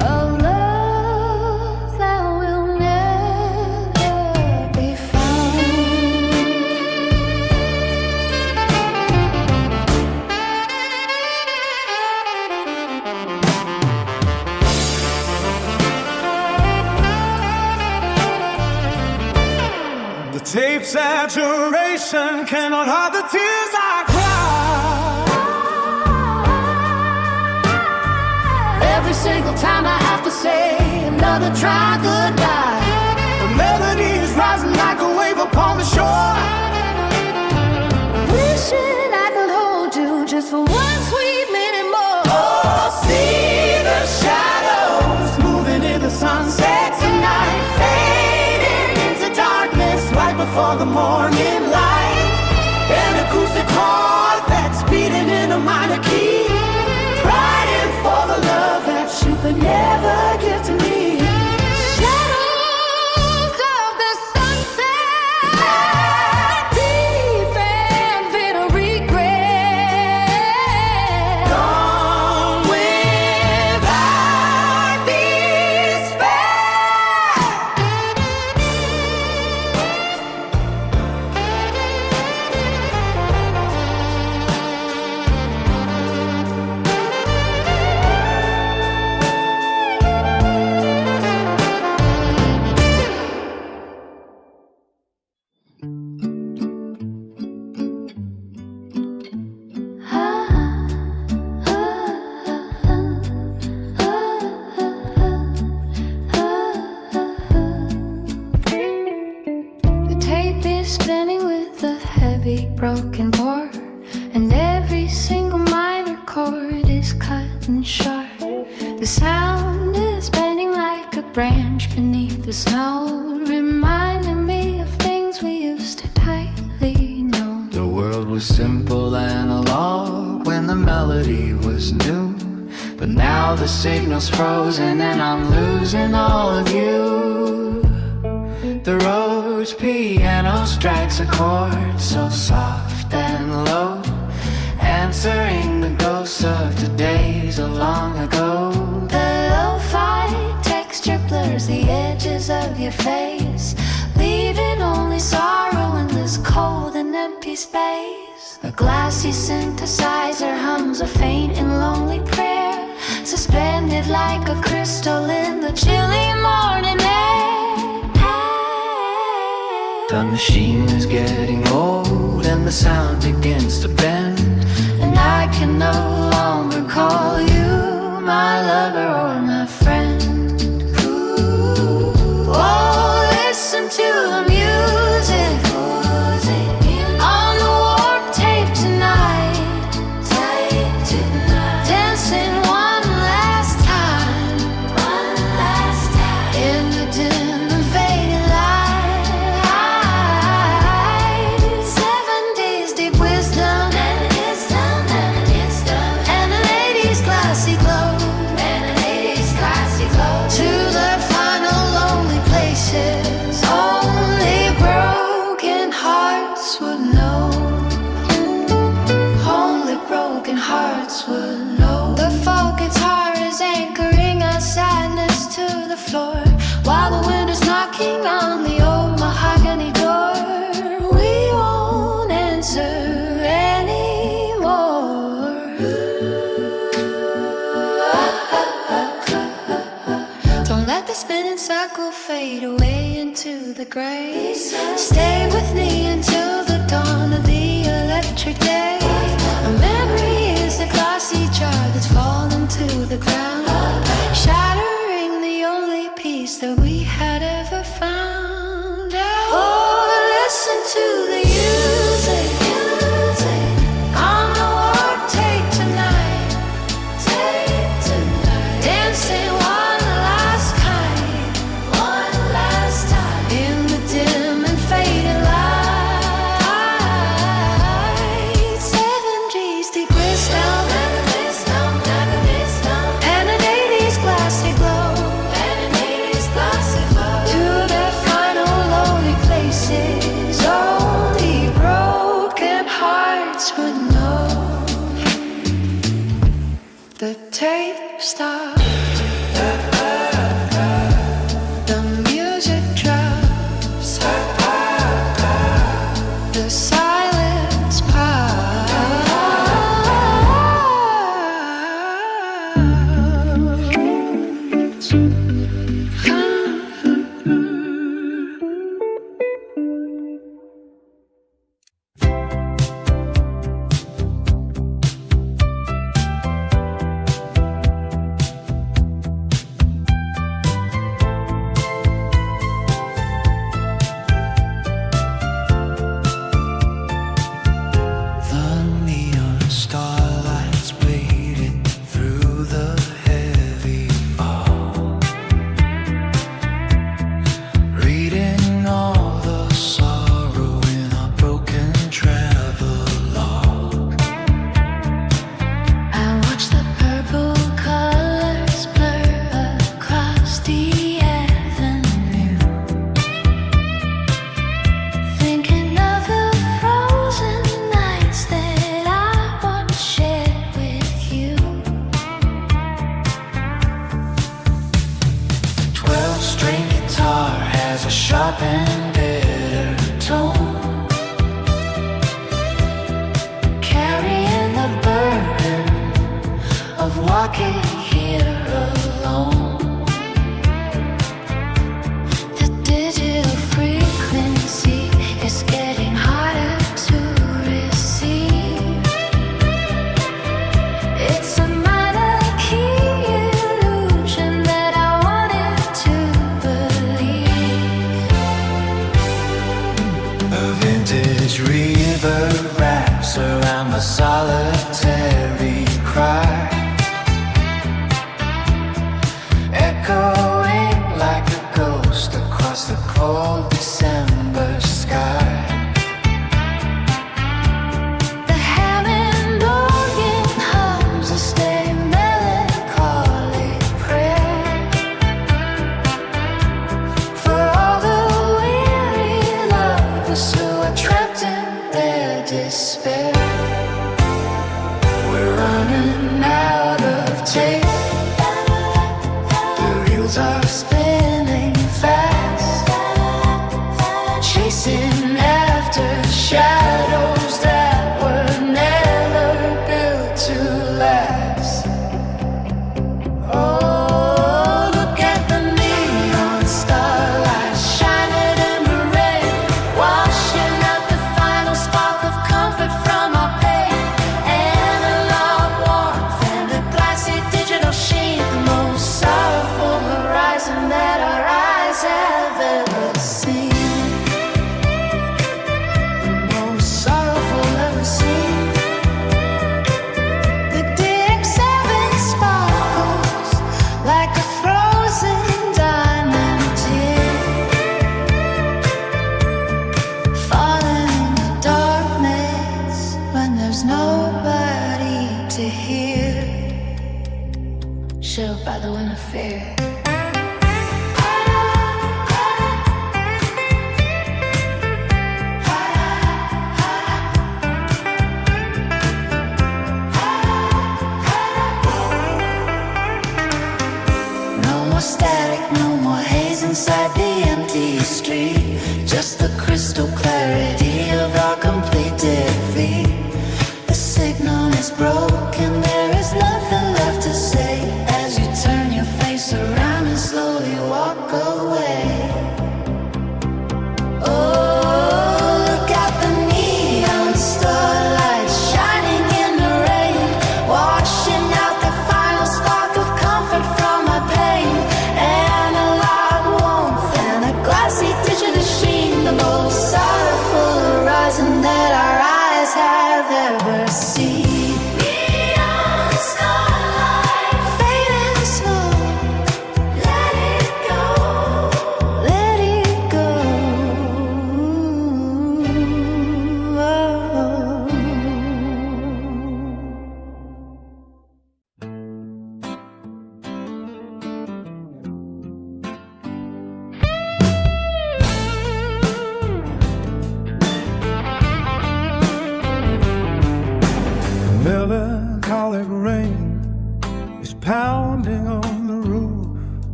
a love that will never be found. The tape saturation cannot hide the tears I cry. Every single time I have to say another try goodbye, The melody is rising like a wave upon the shore. Wishing I could hold you just for one sweet minute more. oh, see the shadows moving in the sunset tonight, fading into darkness right before the morning light. An acoustic chord that's beating in a minor key, crying for the love that you could never give to me. Shadows of the sunset, deep and bitter regret. Gone without despair. The tape is spinning with a heavy broken bar, and every single minor chord is cut and sharp. The sound is bending like a branch beneath the snow, reminding me of things we used to tightly know. The world was simple analog when the melody was new, but now the signal's frozen and I'm losing all of you. The road's piano strikes a chord so soft and low, answering the ghosts of the days of long ago. The lo-fi texture blurs the edges of your face, leaving only sorrow in this cold and empty space. A glassy synthesizer hums a faint and lonely prayer, suspended like a crystal in the chilly morning air. The machine is getting old and the sound begins to bend, And I can no longer call you my lover or my friend. Oh, listen to the music on the warp tape tonight, dancing one last time in the dim and faded light. 70s deep wisdom and a lady's glassy glow. fade away into the gray. Stay with me until the dawn of the electric day. A memory is a glossy jar that's fallen to the ground, shattering the only peace that we had ever found. Oh, listen to the music on the warp tape tonight, dancing one last time in the dim and faded light. 70s deep crystal and an 80s glassy glow to their final lonely places. Only broken hearts would know. The tape stops, the music drops, the silence The neon starlights bleeding through the heavy fog, reading all the sorrow in a broken travelogue. I watch the purple colors blur across the avenue, thinking of the frozen nights that I once shared with you. 12-string guitar has a sharp and bitter tone, carrying the burden of walking here alone. The digital frequency is getting harder to receive. It's a minor key illusion that I wanted to believe. A vintage reverb wraps around the solitary cry, echoing like a ghost across the cold December sky. The Hammond organ hums a steady melancholy prayer for all the weary lovers who are trapped in their despair. We're running out of tape. The reels are spinning fast, chasing after shadows that were never built to last. Oh, look at the neon starlight shining in the rain, washing out the final spark of comfort from our pain. Analog warmth and a glassy digital sheen, the most sorrowful horizon that our eyes have ever seen. The most sorrowful ever seen. The DX7 sparkles like a frozen diamond tear, falling in the darkness when there's nobody to hear, chilled by the wind of fear. No more static, no more haze inside the empty street. Just the crystal clarity of our complete defeat. The signal is broken, there is nothing left to say as you turn your face around and slowly walk away.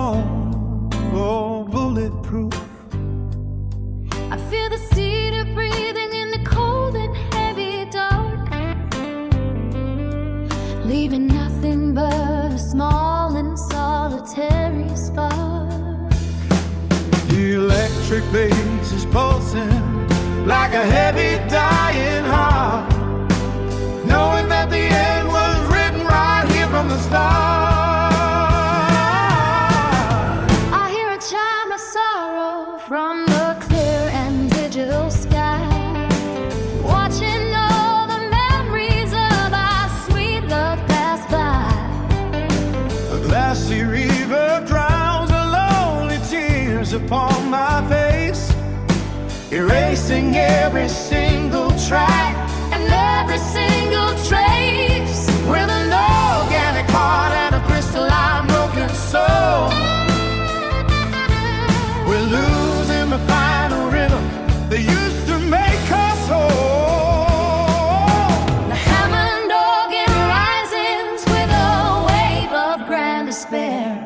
more bulletproof. I feel the cedar breathing in the cold and heavy dark, leaving nothing but a small and solitary spark. The electric bass is pulsing like a heavy dying heart, knowing that the end was written right here from the start. I hear a chime of sorrow from the clear and digital sky, watching all the memories of our sweet love pass by. A glassy river drowns the lonely tears upon my face, erasing every single track And every single trace with an organic heart and a crystalline broken soul. We're losing the final rhythm that used to make us whole. the Hammond organ rises with a wave of grand despair,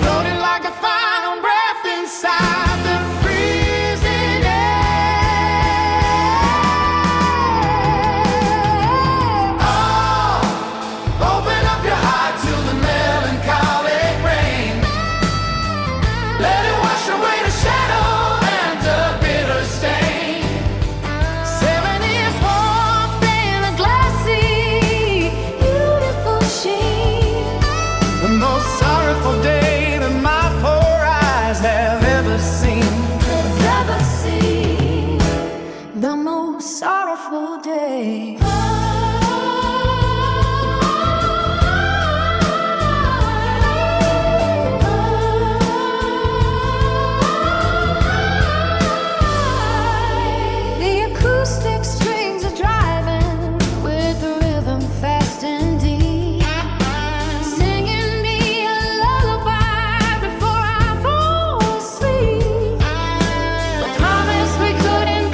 Floating like a final breath inside the freezing air. Oh, open up your heart to the melancholic rain. Let it wash away the shadow and the bitter stain. 7 years warmth in a glassy, beautiful sheen. The most sorrowful day that my poor eyes have ever seen. I've ever seen the most sorrowful day. The acoustic strings are driving with the rhythm fast and deep, singing me a lullaby before I fall asleep. A promise we couldn't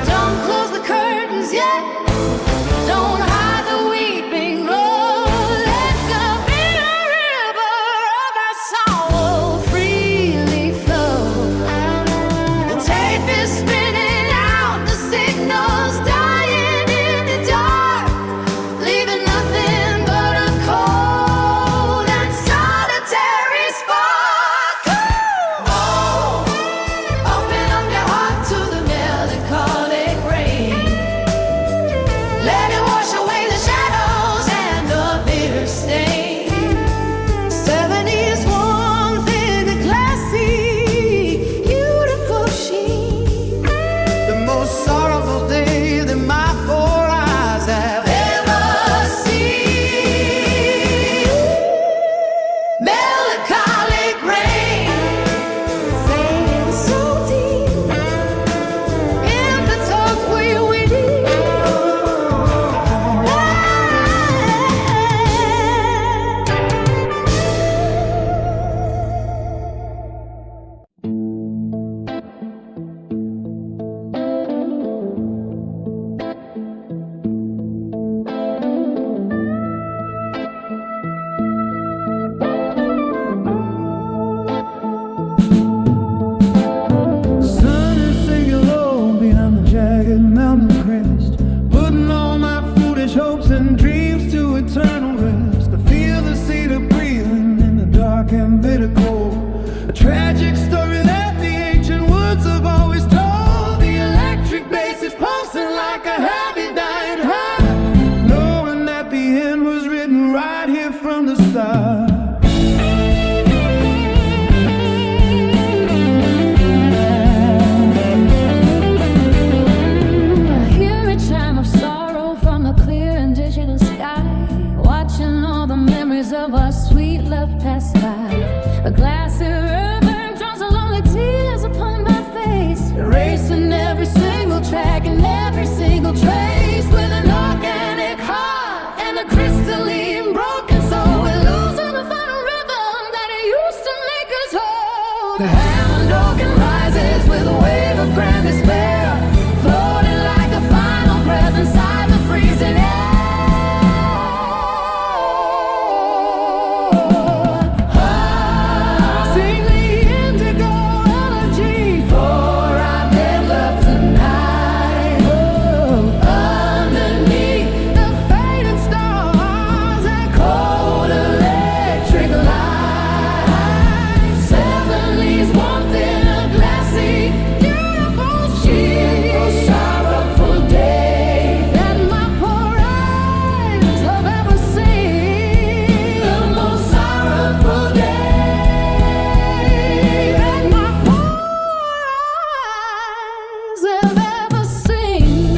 Don't close the curtains yet. Don't hide the weeping road. Let the bitter river of our sorrow freely flow. The tape is spinning out, the signals dying in the dark, leaving nothing but a cold and solitary spark. Oh, open up your heart to the melancholic rain. Let it wash away the shadows and the bitter stain. 7 years warmth in a glassy, beautiful sheen. The most sorrowful day that my poor eyes have Ever seen melancholic rain, fading so deep in the talk we weep. Sun is sinking low behind the jagged mountain crest, putting all my foolish hopes and dreams to eternal rest. I feel the cedar breathing in the dark and bitter cold, a tragic story that the ancient woods have always told. The electric bass is pulsing like a happy dying heart, knowing that the end was written right here from the start. I hear a chime of sorrow from the clear and digital sky, watching all the memories of our sweet love pass by. A glassy river draws the lonely tears upon my face, erasing every single track and every single trace with an organic heart and a crystalline broken soul. We lose The Hammond organ rises with a wave of grand despair, floating like a final breath inside the freezing air. Sing the Indigo Elegy, for I made love tonight. Underneath the fading stars and cold electric light, seven leaves warmth in a glassy, beautiful sheet, a sorrowful day that my poor eyes have ever seen. The most sorrowful day that my poor eyes have ever seen.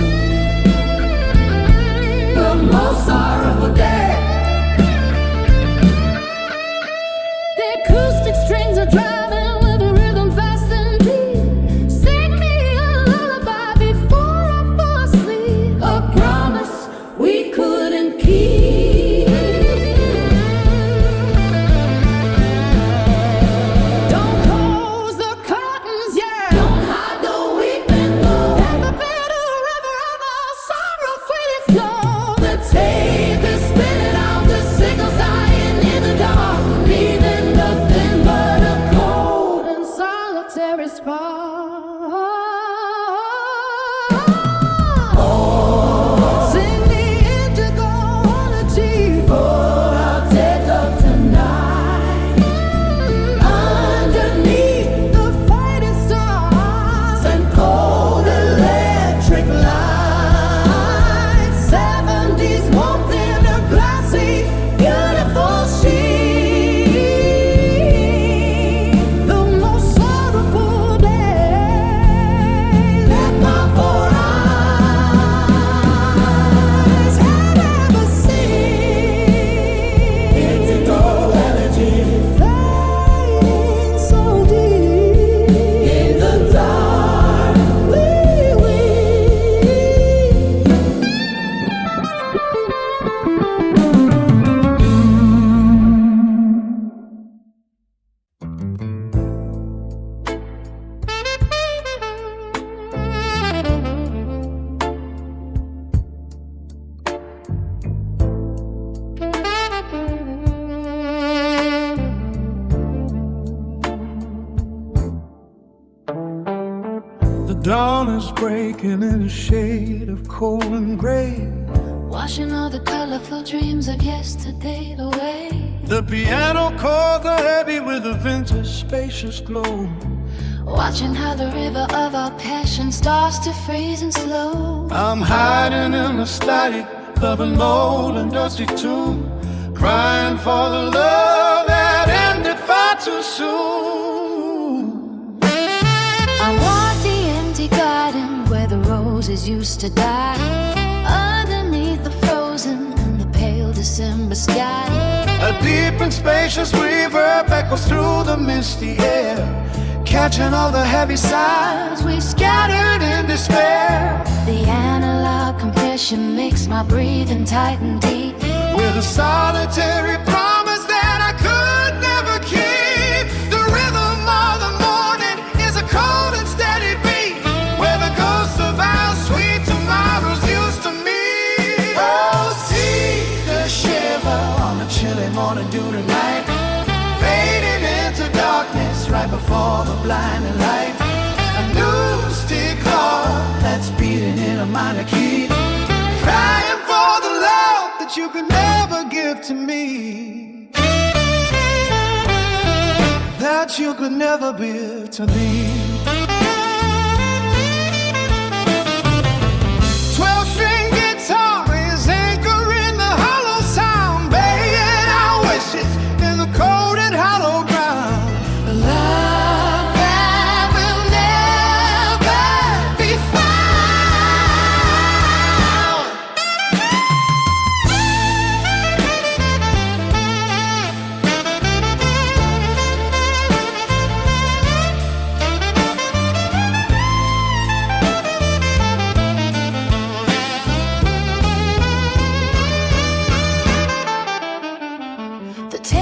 The most sorrowful day. The acoustic strings are driving with a rhythm fast and deep. Sing me a lullaby before I fall asleep. A promise we couldn't keep. Don't close the curtains yet. Don't hide the weeping moon. At the bitter river of our sorrow freely flow. The tape is spinning out, the signals dying in the dark, leaving nothing but a cold and solitary spark. Sing the Indigo Elegy, for I'll take up tonight. Underneath the fading stars and cold electric lights, 70s warmth in a glassy, beautiful sheet. The most sorrowful day that my poor eyes had ever seen. Indigo Elegy, fading so deep in the dark. The dawn is breaking in a shade of cold and gray. Washing all the colorful dreams of yesterday away. The piano chords are heavy with a vintage spacious glow. Watching how the river of our passion starts to freeze and slow. I'm hiding in the static of an old and dusty tomb, crying for the love that ended far too soon. I walk the empty garden where the roses used to die, underneath the frozen and the pale December sky. A deep and spacious reverb echoes through the misty air, catching all the heavy sighs we scattered in despair. The analog compression makes my breathing tight and deep, With a solitary promise that I could never keep. The rhythm of the morning is a cold and steady beat, where the ghosts of our sweet tomorrows used to meet. Oh, see the shiver on the chilly morning dew tonight, fading into darkness right before the blinding light. A new stick heart that's beating in a minor key, crying for the love that you could never give to me, that you could never give to me. 12-string guitar is anchoring the hollow sound, baying our wishes in the cold and hollow ground. a love that will never be found.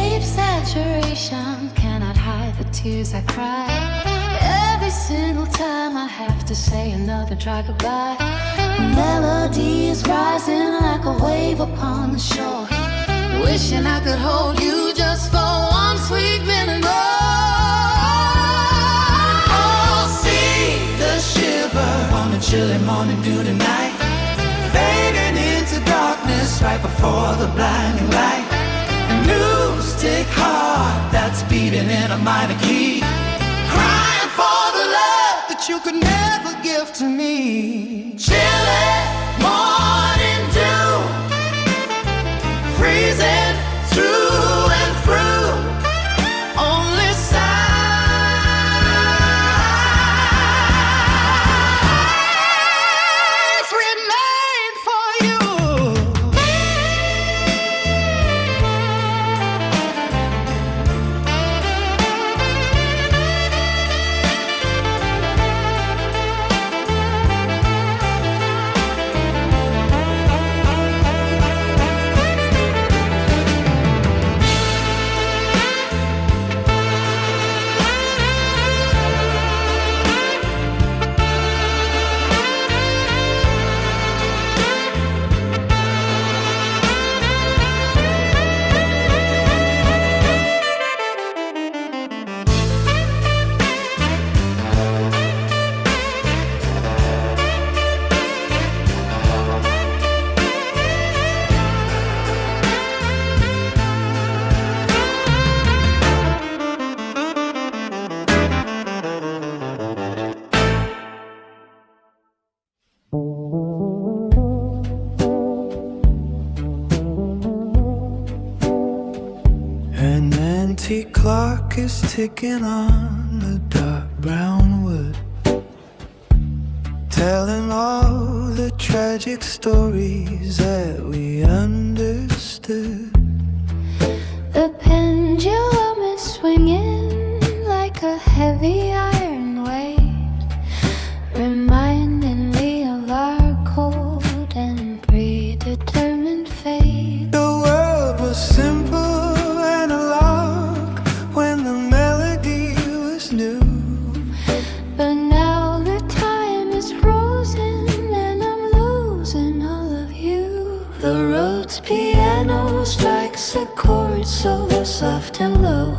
deep saturation cannot hide the tears I cry. Every single time I have to say another dry goodbye. The melody is rising like a wave upon the shore. Wishing I could hold you just for one sweet minute more. Oh, see the shiver on the chilly morning dew tonight, fading into darkness right before the blinding light. A new stick heart that's beating in a minor key, crying for the love that you could never give to me. Chilly morning dew, freezing through and through, only sighs remain for you. An antique clock is ticking on the dark brown wood, telling all the tragic stories that we understood. The pendulum is swinging like a heavy iron weight, reminding me of our cold and predetermined fate. The world was simple, analog, when the melody was new. But now the time is frozen and I'm losing all of you. The Rhodes piano strikes a chord so soft and low,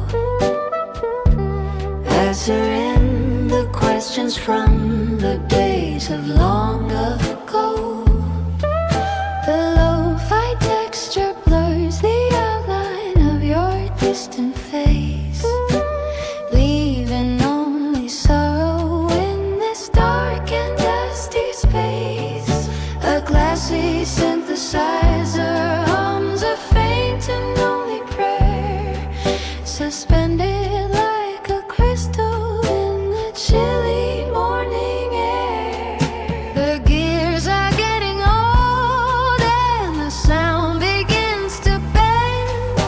answering the questions from the days of long ago. The lo-fi texture blurs the outline of your distant face, leaving only sorrow in this dark and dusty space. A glassy synthesizer hums a faint and lonely prayer, suspended like a crystal in the chilly morning air. The gears are getting old and the sound begins to bend,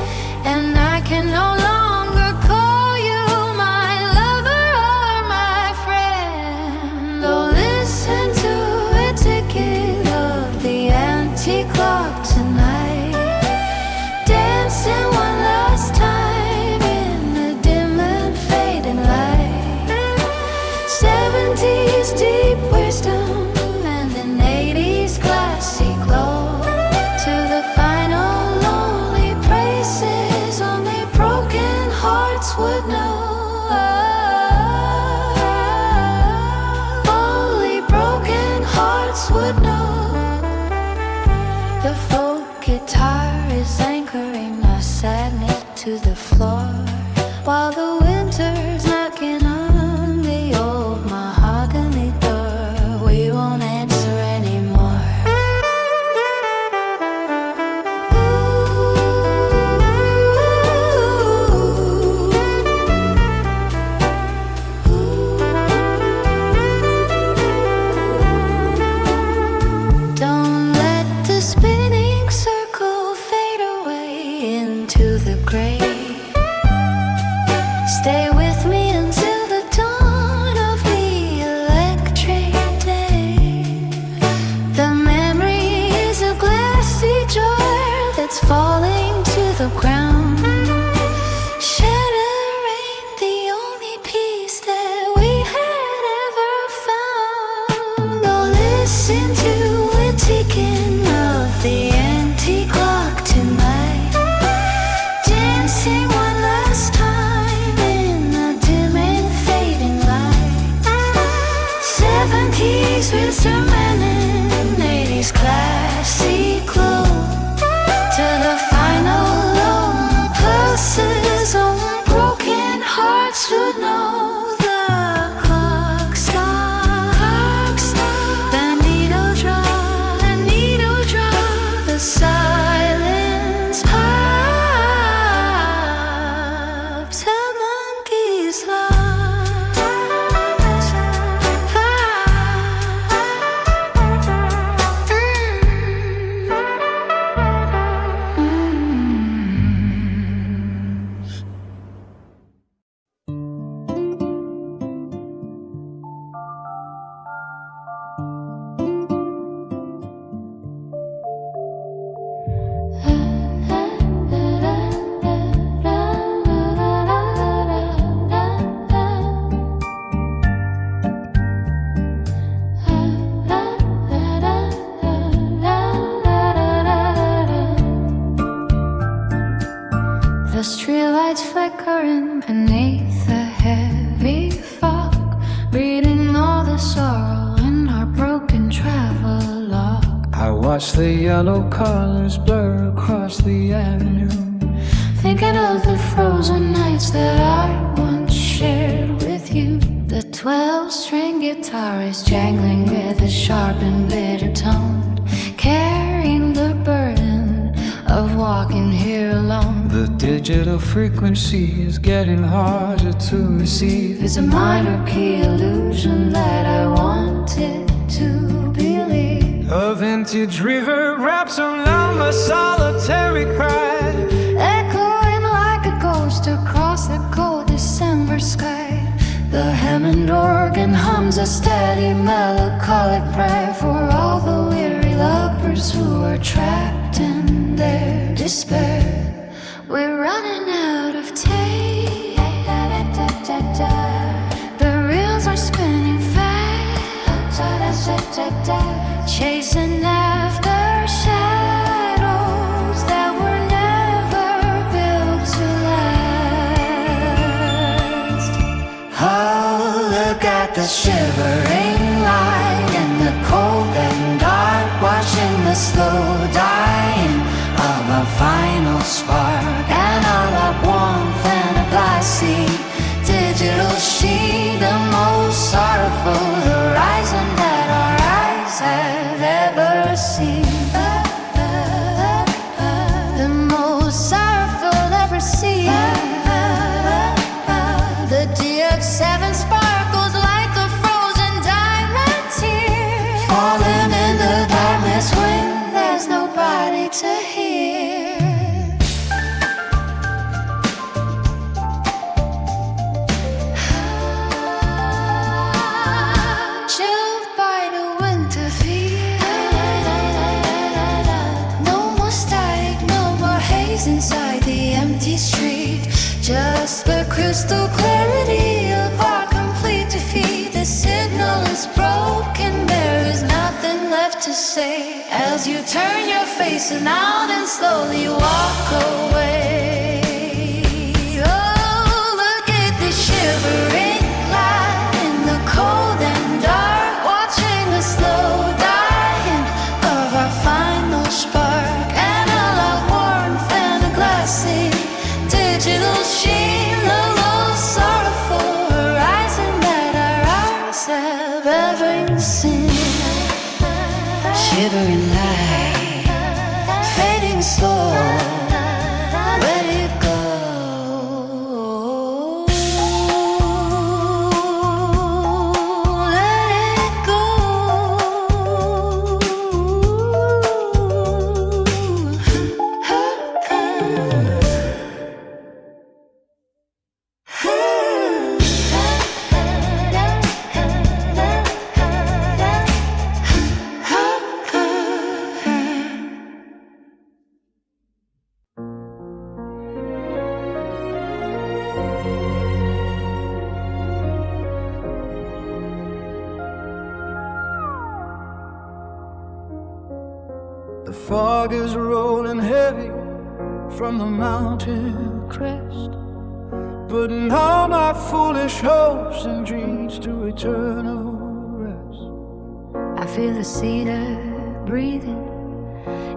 and I can no longer call you my lover or my friend. Oh, listen to the ticket of the antique clock tonight, dancing one last time in the dim and fading light. 70s deep wisdom and an 80s glassy glow, to the final lonely places only broken hearts would know. Only broken hearts would know. The folk guitar is anchoring our sadness to the floor, while the winter's knocking on the old mahogany door. We won't answer anymore. Don't let the spinning circle fade away into the grave. Stay with The streetlights flickering beneath the heavy fog, reading all the sorrow in our broken travelogue. I watch the yellow colors blur across the avenue, thinking of the frozen nights that I once shared with you. The 12-string guitar is jangling with a sharp and bitter tone, carrying the burden of walking here alone. The digital frequency is getting harder to receive. It's a minor key illusion that I wanted to believe. A vintage river wraps around my solitary cry, Echoing like a ghost across the cold December sky. The Hammond organ hums a steady melancholic prayer for all the weary lovers who are trapped in their despair. We're running out of tape. The reels are spinning fast, chasing after shadows that were never built to last. oh, look at the Shivering light in the cold and dark, watching the slow dying of a final spark, and all that warmth and a glassy digital sheet, the most sorrowful horizon that our eyes have ever seen. The most sorrowful ever seen. The DX7 sparkles like a frozen diamond tear, falling in the darkness when there's nobody to hear. Chilled by the winter fear, no more static, no more haze inside the empty street, just the crystal clarity of our complete defeat. The signal is broken, there is nothing left to say as you turn your face out and slowly walk away. Oh, look at the shivering light in the cold and dark, watching the slow dying of our final spark, and all our warmth and a glassy digital sheen, the most sorrowful horizon that our eyes have ever seen. Shivering light, fading slow, let it go. Let it go. The fog is rolling heavy from the mountain crest, putting all my foolish hopes and dreams to eternal rest. I feel the cedar breathing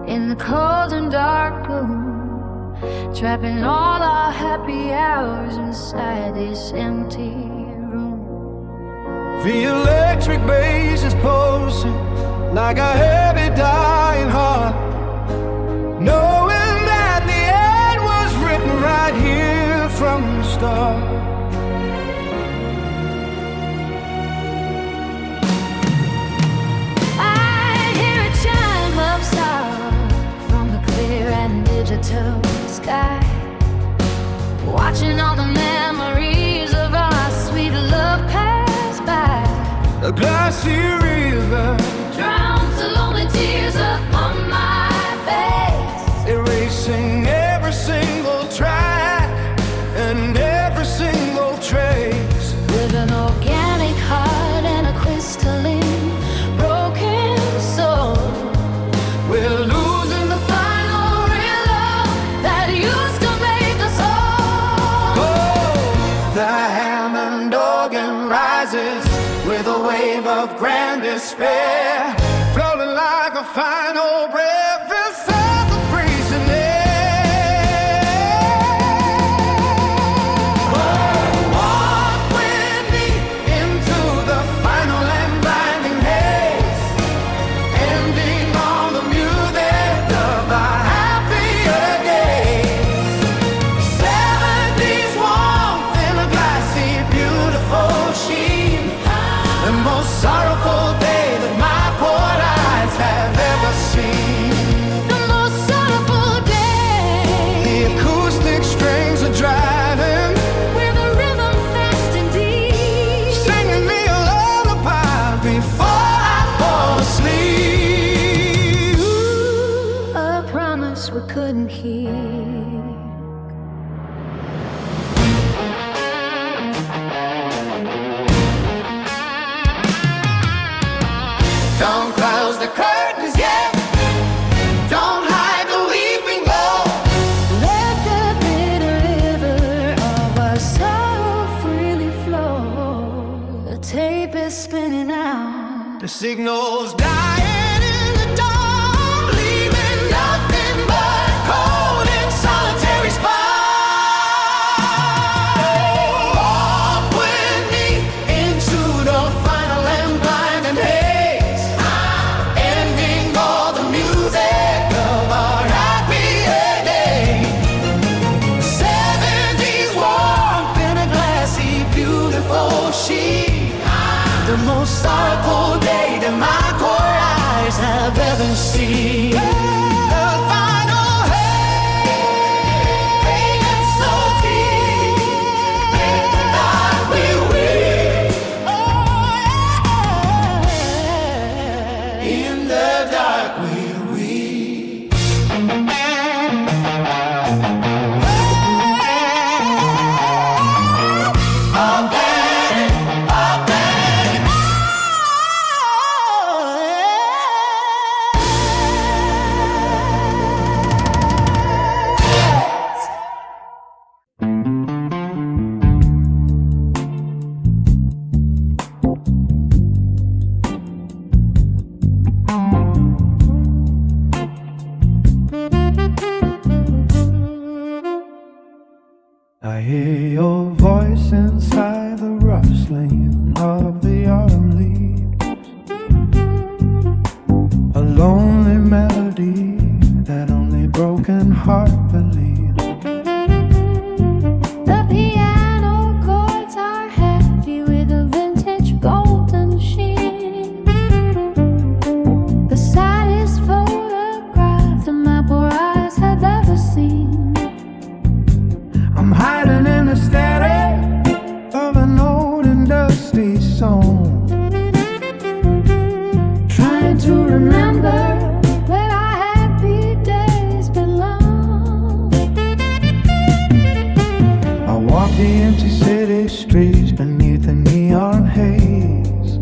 in the cold and dark gloom, trapping all our happy hours inside this empty room. The electric bass is pulsing like a heavy dying heart, knowing that the end was written right here from the start. I hear a chime of sorrow from the clear and digital sky, watching all the memories of our sweet love pass by. A glassy river drowns the lonely tears upon my face, erasing every single track and every single trace. with an organic heart and a crystalline broken soul. We're losing the The final real love that used to make us whole. The Hammond organ rises with a wave of grand despair, floating like a final breath inside the freezing air. Walk with me into the final and blinding haze, ending all the music of our happier days. 70s warmth in a glassy, beautiful sheen, the most sorrowful day that my poor eyes have ever seen. The most sorrowful day, The acoustic strings are driving, with a rhythm fast and deep, singing me a lullaby before I fall asleep. a promise we couldn't keep. Don't close the curtains yet, don't hide the weeping glow. Let the bitter river of our sorrow freely flow. The tape is spinning out. The signal's dying in the dawn, leaving nothing but a cold and solitary spot. Walk with me into the final and blinding haze, ending all the music of our happier days. 70s warmth in a glassy, beautiful sheen, the most sorrowful day that my poor eyes have ever seen. The final haze, so deep, in the dark we weep. In the dark we weep. I hear your voice inside the rustling of the autumn leaves, a lonely melody that only broken heart believes. The piano chords are heavy with a vintage golden sheen. The saddest photograph that my poor eyes have ever seen. I'm hiding in the static of an old and dusty song, Trying to remember where our happy days belong. I walk the empty city streets beneath the neon haze,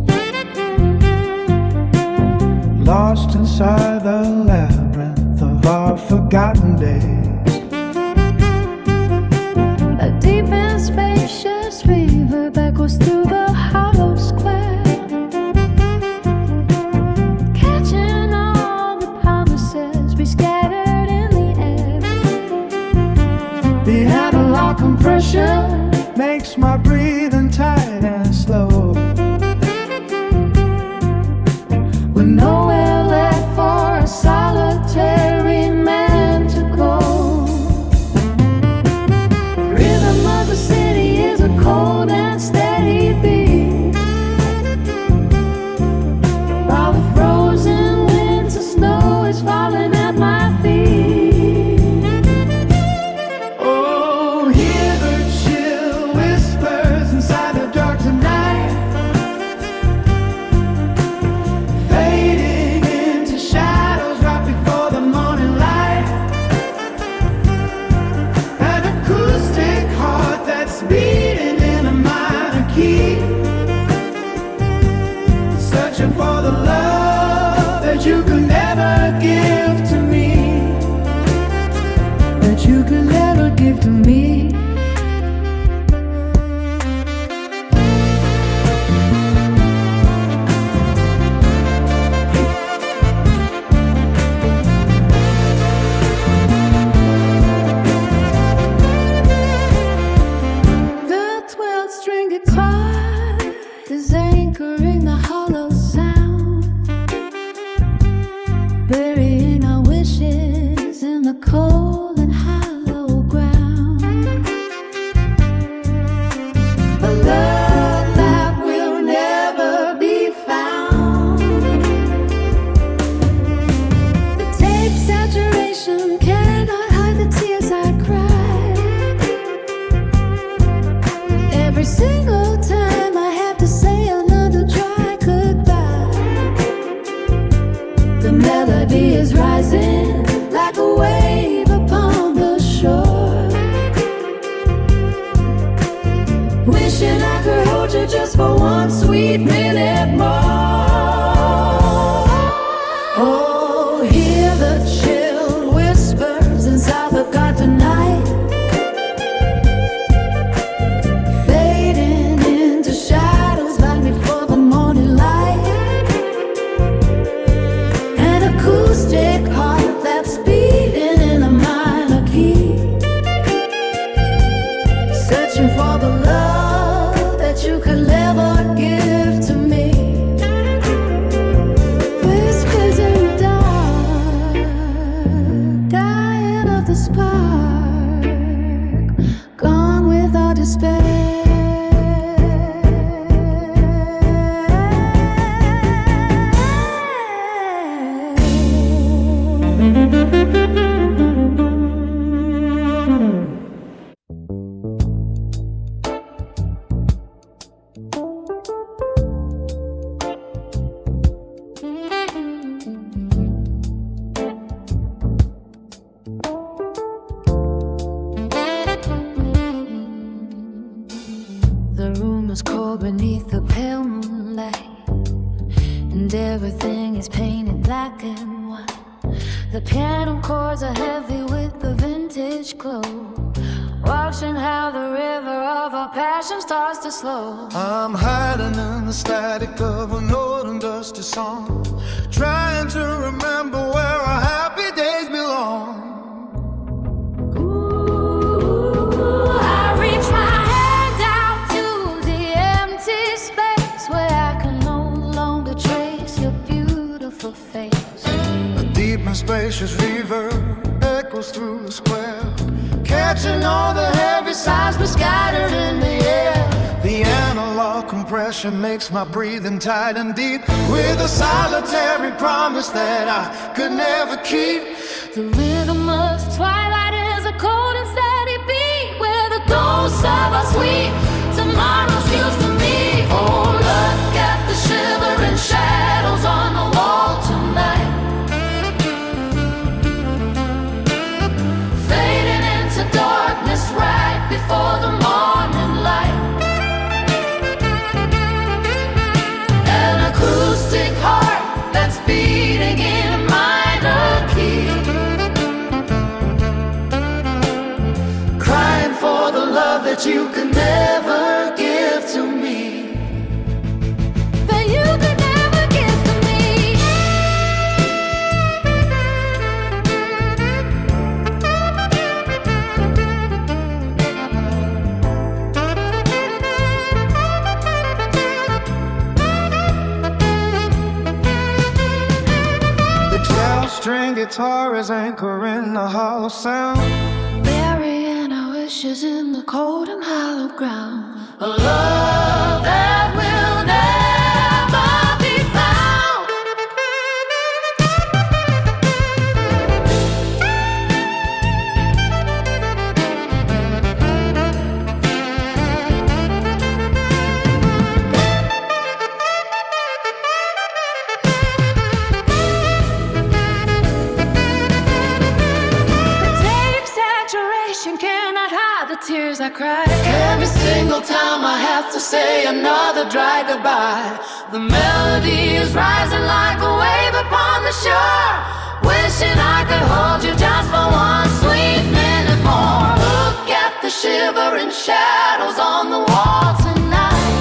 lost inside the labyrinth of our forgotten days. A deep and spacious reverb echoes through the hollow square, catching all the promises we scattered in the air. The analog compression makes my breathing tight and slow, With nowhere left for a solitary man to go. Rhythm of the city is a cold Every single time I have to say another dry goodbye, the melody is rising like a wave upon the shore. Wishing I could hold you just for one sweet minute more. Oh, hear the chilled whispers inside the God tonight, fading into shadows right before the morning light. An acoustic heart that's beating in a minor key, searching for the love that you could never give to me. Whispers in the dark, dying of the spark, gone with all despair. The room is cold beneath the pale moonlight, and everything is painted black and white. The piano chords are heavy with the vintage glow, watching how the river of our passion starts to slow. I'm hiding in the static of an old and dusty song, trying to remember where our happy days belong. I reach my hand out to the empty space where I can no longer trace your beautiful face. A deep and spacious reverb echoes through the square, catching all the heavy sighs we scattered in the air. The analog compression makes my breathing tight and deep, with a solitary promise that I could never keep. The rhythm of twilight is a cold and steady beat, where the ghosts of our sweet tomorrows used to meet. Oh, look at the shivering shadows on the wall tonight, fading into darkness right before the morning light. An acoustic heart that's beating in a minor key, crying for the love that you could never give to me, that you could never give to me. The 12-string guitar is anchoring the hollow sound, Burying our wishes in the cold and hollow ground. A love that will never be found. The tape saturation cannot hide the tears I cry. Every single time I have to say another dry goodbye, the melody is rising like a wave upon the shore. Wishing I could hold you just for one sweet minute more. Look at the shivering shadows on the wall tonight,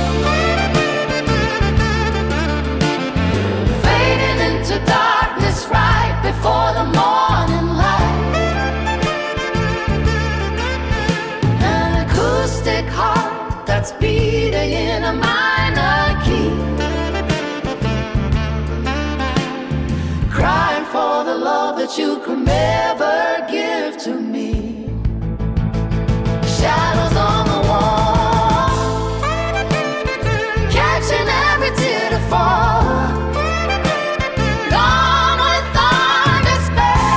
fading into darkness right before the morning light. An acoustic heart that's beating in a minor key, crying for the love that you could never give to me. Shadows on the wall, catching every tear to fall, gone with our despair.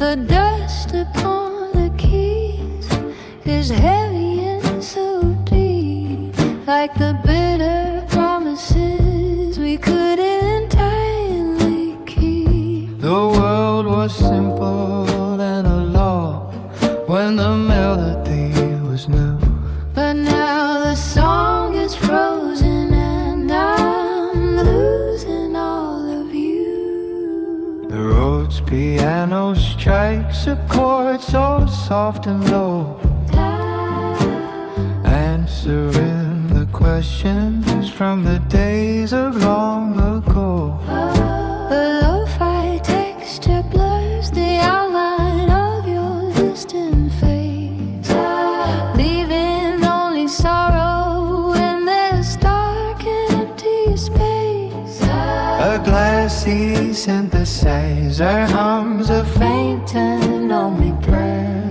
The dust upon the keys is heavy and so deep, like the bitter promises we couldn't entirely keep. The world was simple and alone when the melody was new. But now the song is frozen and I'm losing all of you. The Rhodes piano strikes a chord so soft and low, answering the questions from the days of long ago. The lo-fi texture blurs the outline of your distant face, leaving only sorrow in this dark and empty space. A glassy synthesizer hums a faint and lonely prayer,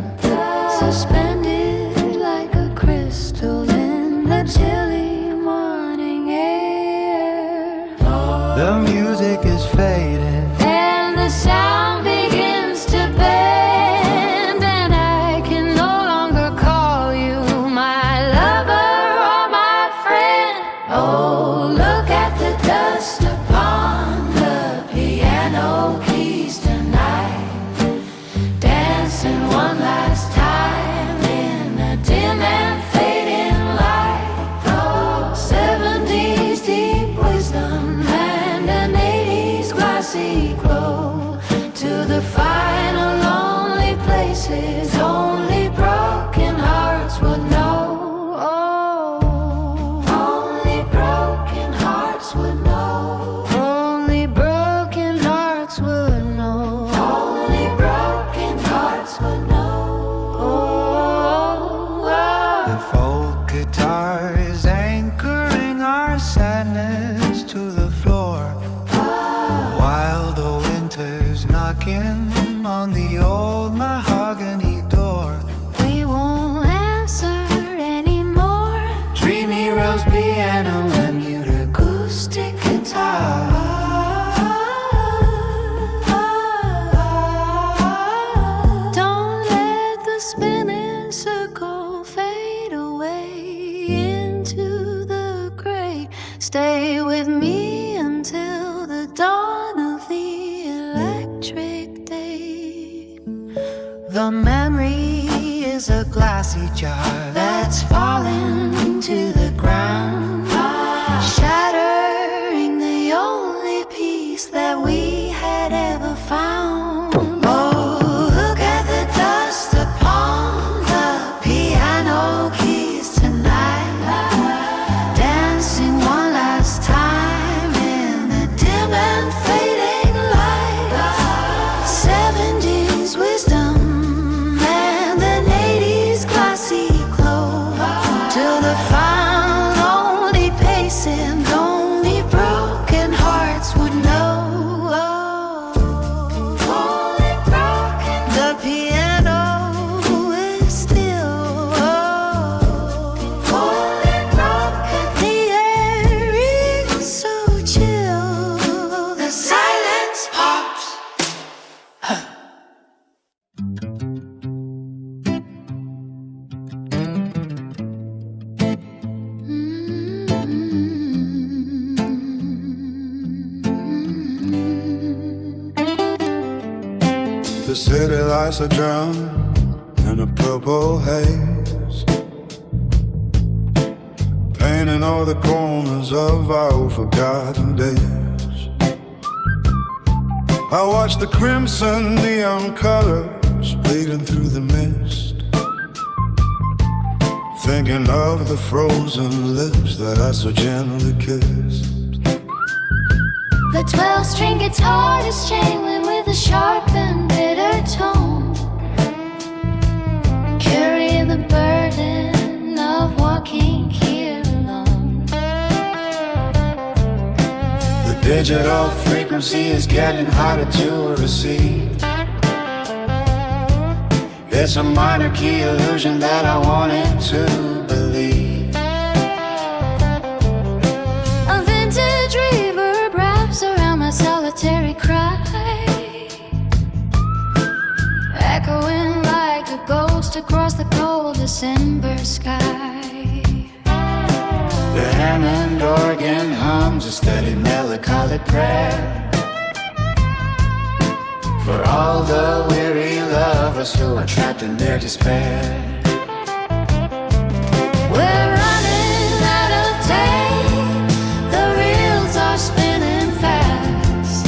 Suspended like a crystal in the chilly morning air. the music is fading, And the sound begins to bend, and I can no longer call you my lover or my friend. Oh, look at the dust upon the piano keys tonight, dancing one last time in the dim and fading light. Oh, 70s deep wisdom and an 80s glassy glow, to the final lonely places only broken hearts would know. Oh, only broken hearts would know. Only broken hearts would know. Only broken hearts would know. the folk guitar is anchoring our sadness to the floor, while the winter's knocking on the old mahogany door. We won't answer anymore. Dreamy rose piano and mute acoustic guitar. Don't let the spinning circle fade away into the gray. Stay with me until the dawn of the electric day. The memory is a glassy jar that's falling to the ground, Shattering the only peace that we had ever found. Oh, look at the dust upon the piano keys tonight, dancing one last time in the dim and fading light. 70s wisdom and an 80s glassy glow, till the final lonely pacing only broken hearts would know. Only broken. The piano is still. Only broken. The air is so chill. The silence pops. The city lights are drowning in a purple haze, painting all the corners of our forgotten days. I watch the crimson neon colors bleeding through the mist, thinking of the frozen lips that I so gently kissed. The 12-string guitar is jangling with a sharp and bitter tone, carrying the burden of walking here alone. The digital frequency is getting harder to receive. It's a minor key illusion that I wanted to believe. A vintage reverb wraps around my solitary cry, across the cold December sky. The Hammond organ hums a steady melancholy prayer for all the weary lovers who are trapped in their despair. We're running out of tape, the reels are spinning fast,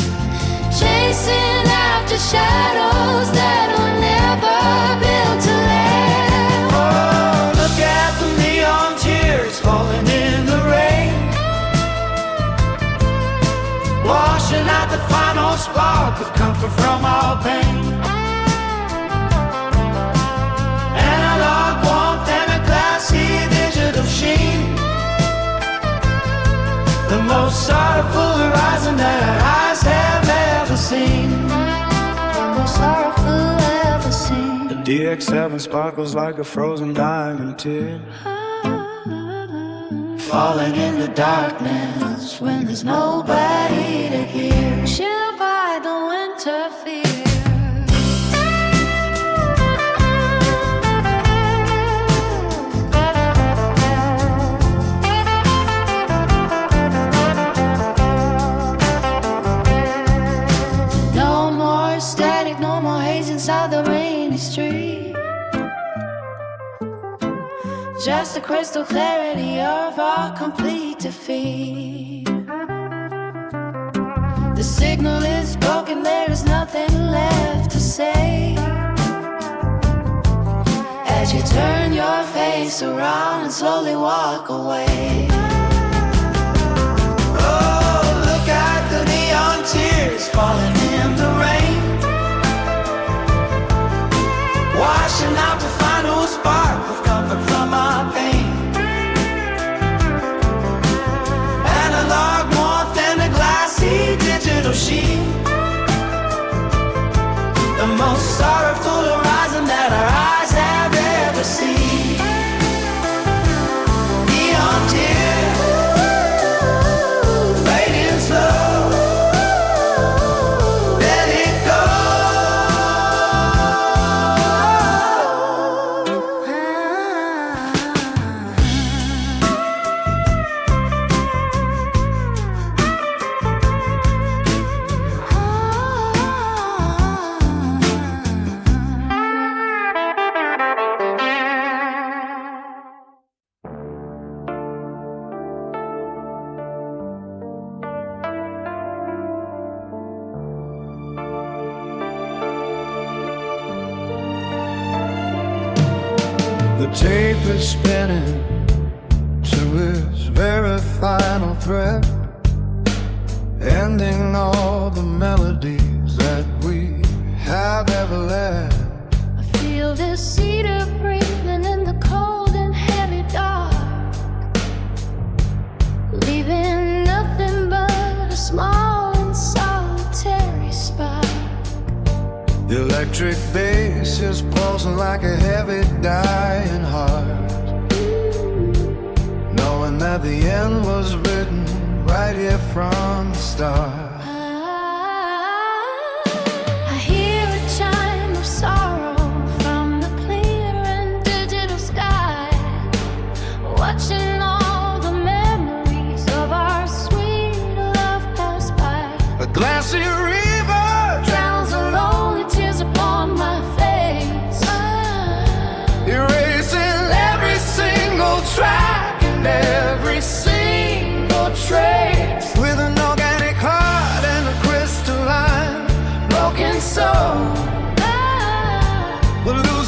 chasing after shadows that were never built to last. Oh, look at the neon tears falling in the rain, washing out the final spark of comfort from all pain. Analog warmth and a glassy digital sheen, the most sorrowful horizon that our eyes have ever seen. The most sorrowful ever seen. The DX7 sparkles like a frozen diamond tear, Falling in the darkness when there's nobody to hear. Chill by the winter fear. No more static, no more haze inside the rainy street. Just the crystal clarity of our complete defeat. The signal is broken, there is nothing left to say. As you turn your face around and slowly walk away. Oh, look at the neon tears falling in the rain, washing out the final spark of comfort from our pain. Analog warmth and a glassy digital sheen, the most sorrowful horizon that our eyes have ever seen. Neon tears fading slow, let it go. the tape is spinning to its very final thread, ending all the melodies that we have ever led. I feel this cedar breathing in the cold and heavy dark, leaving nothing but a small and solitary spark. The electric bass is pulsing like a heavy dying heart, knowing that the end was written right here from the start. I hear a chime of sorrow from the clear and digital sky, watching all the memories of our sweet love pass by. A glassy river Drowns the lonely tears upon my face, erasing every single track and every single trace. With an organic heart and a crystalline broken soul, we're losing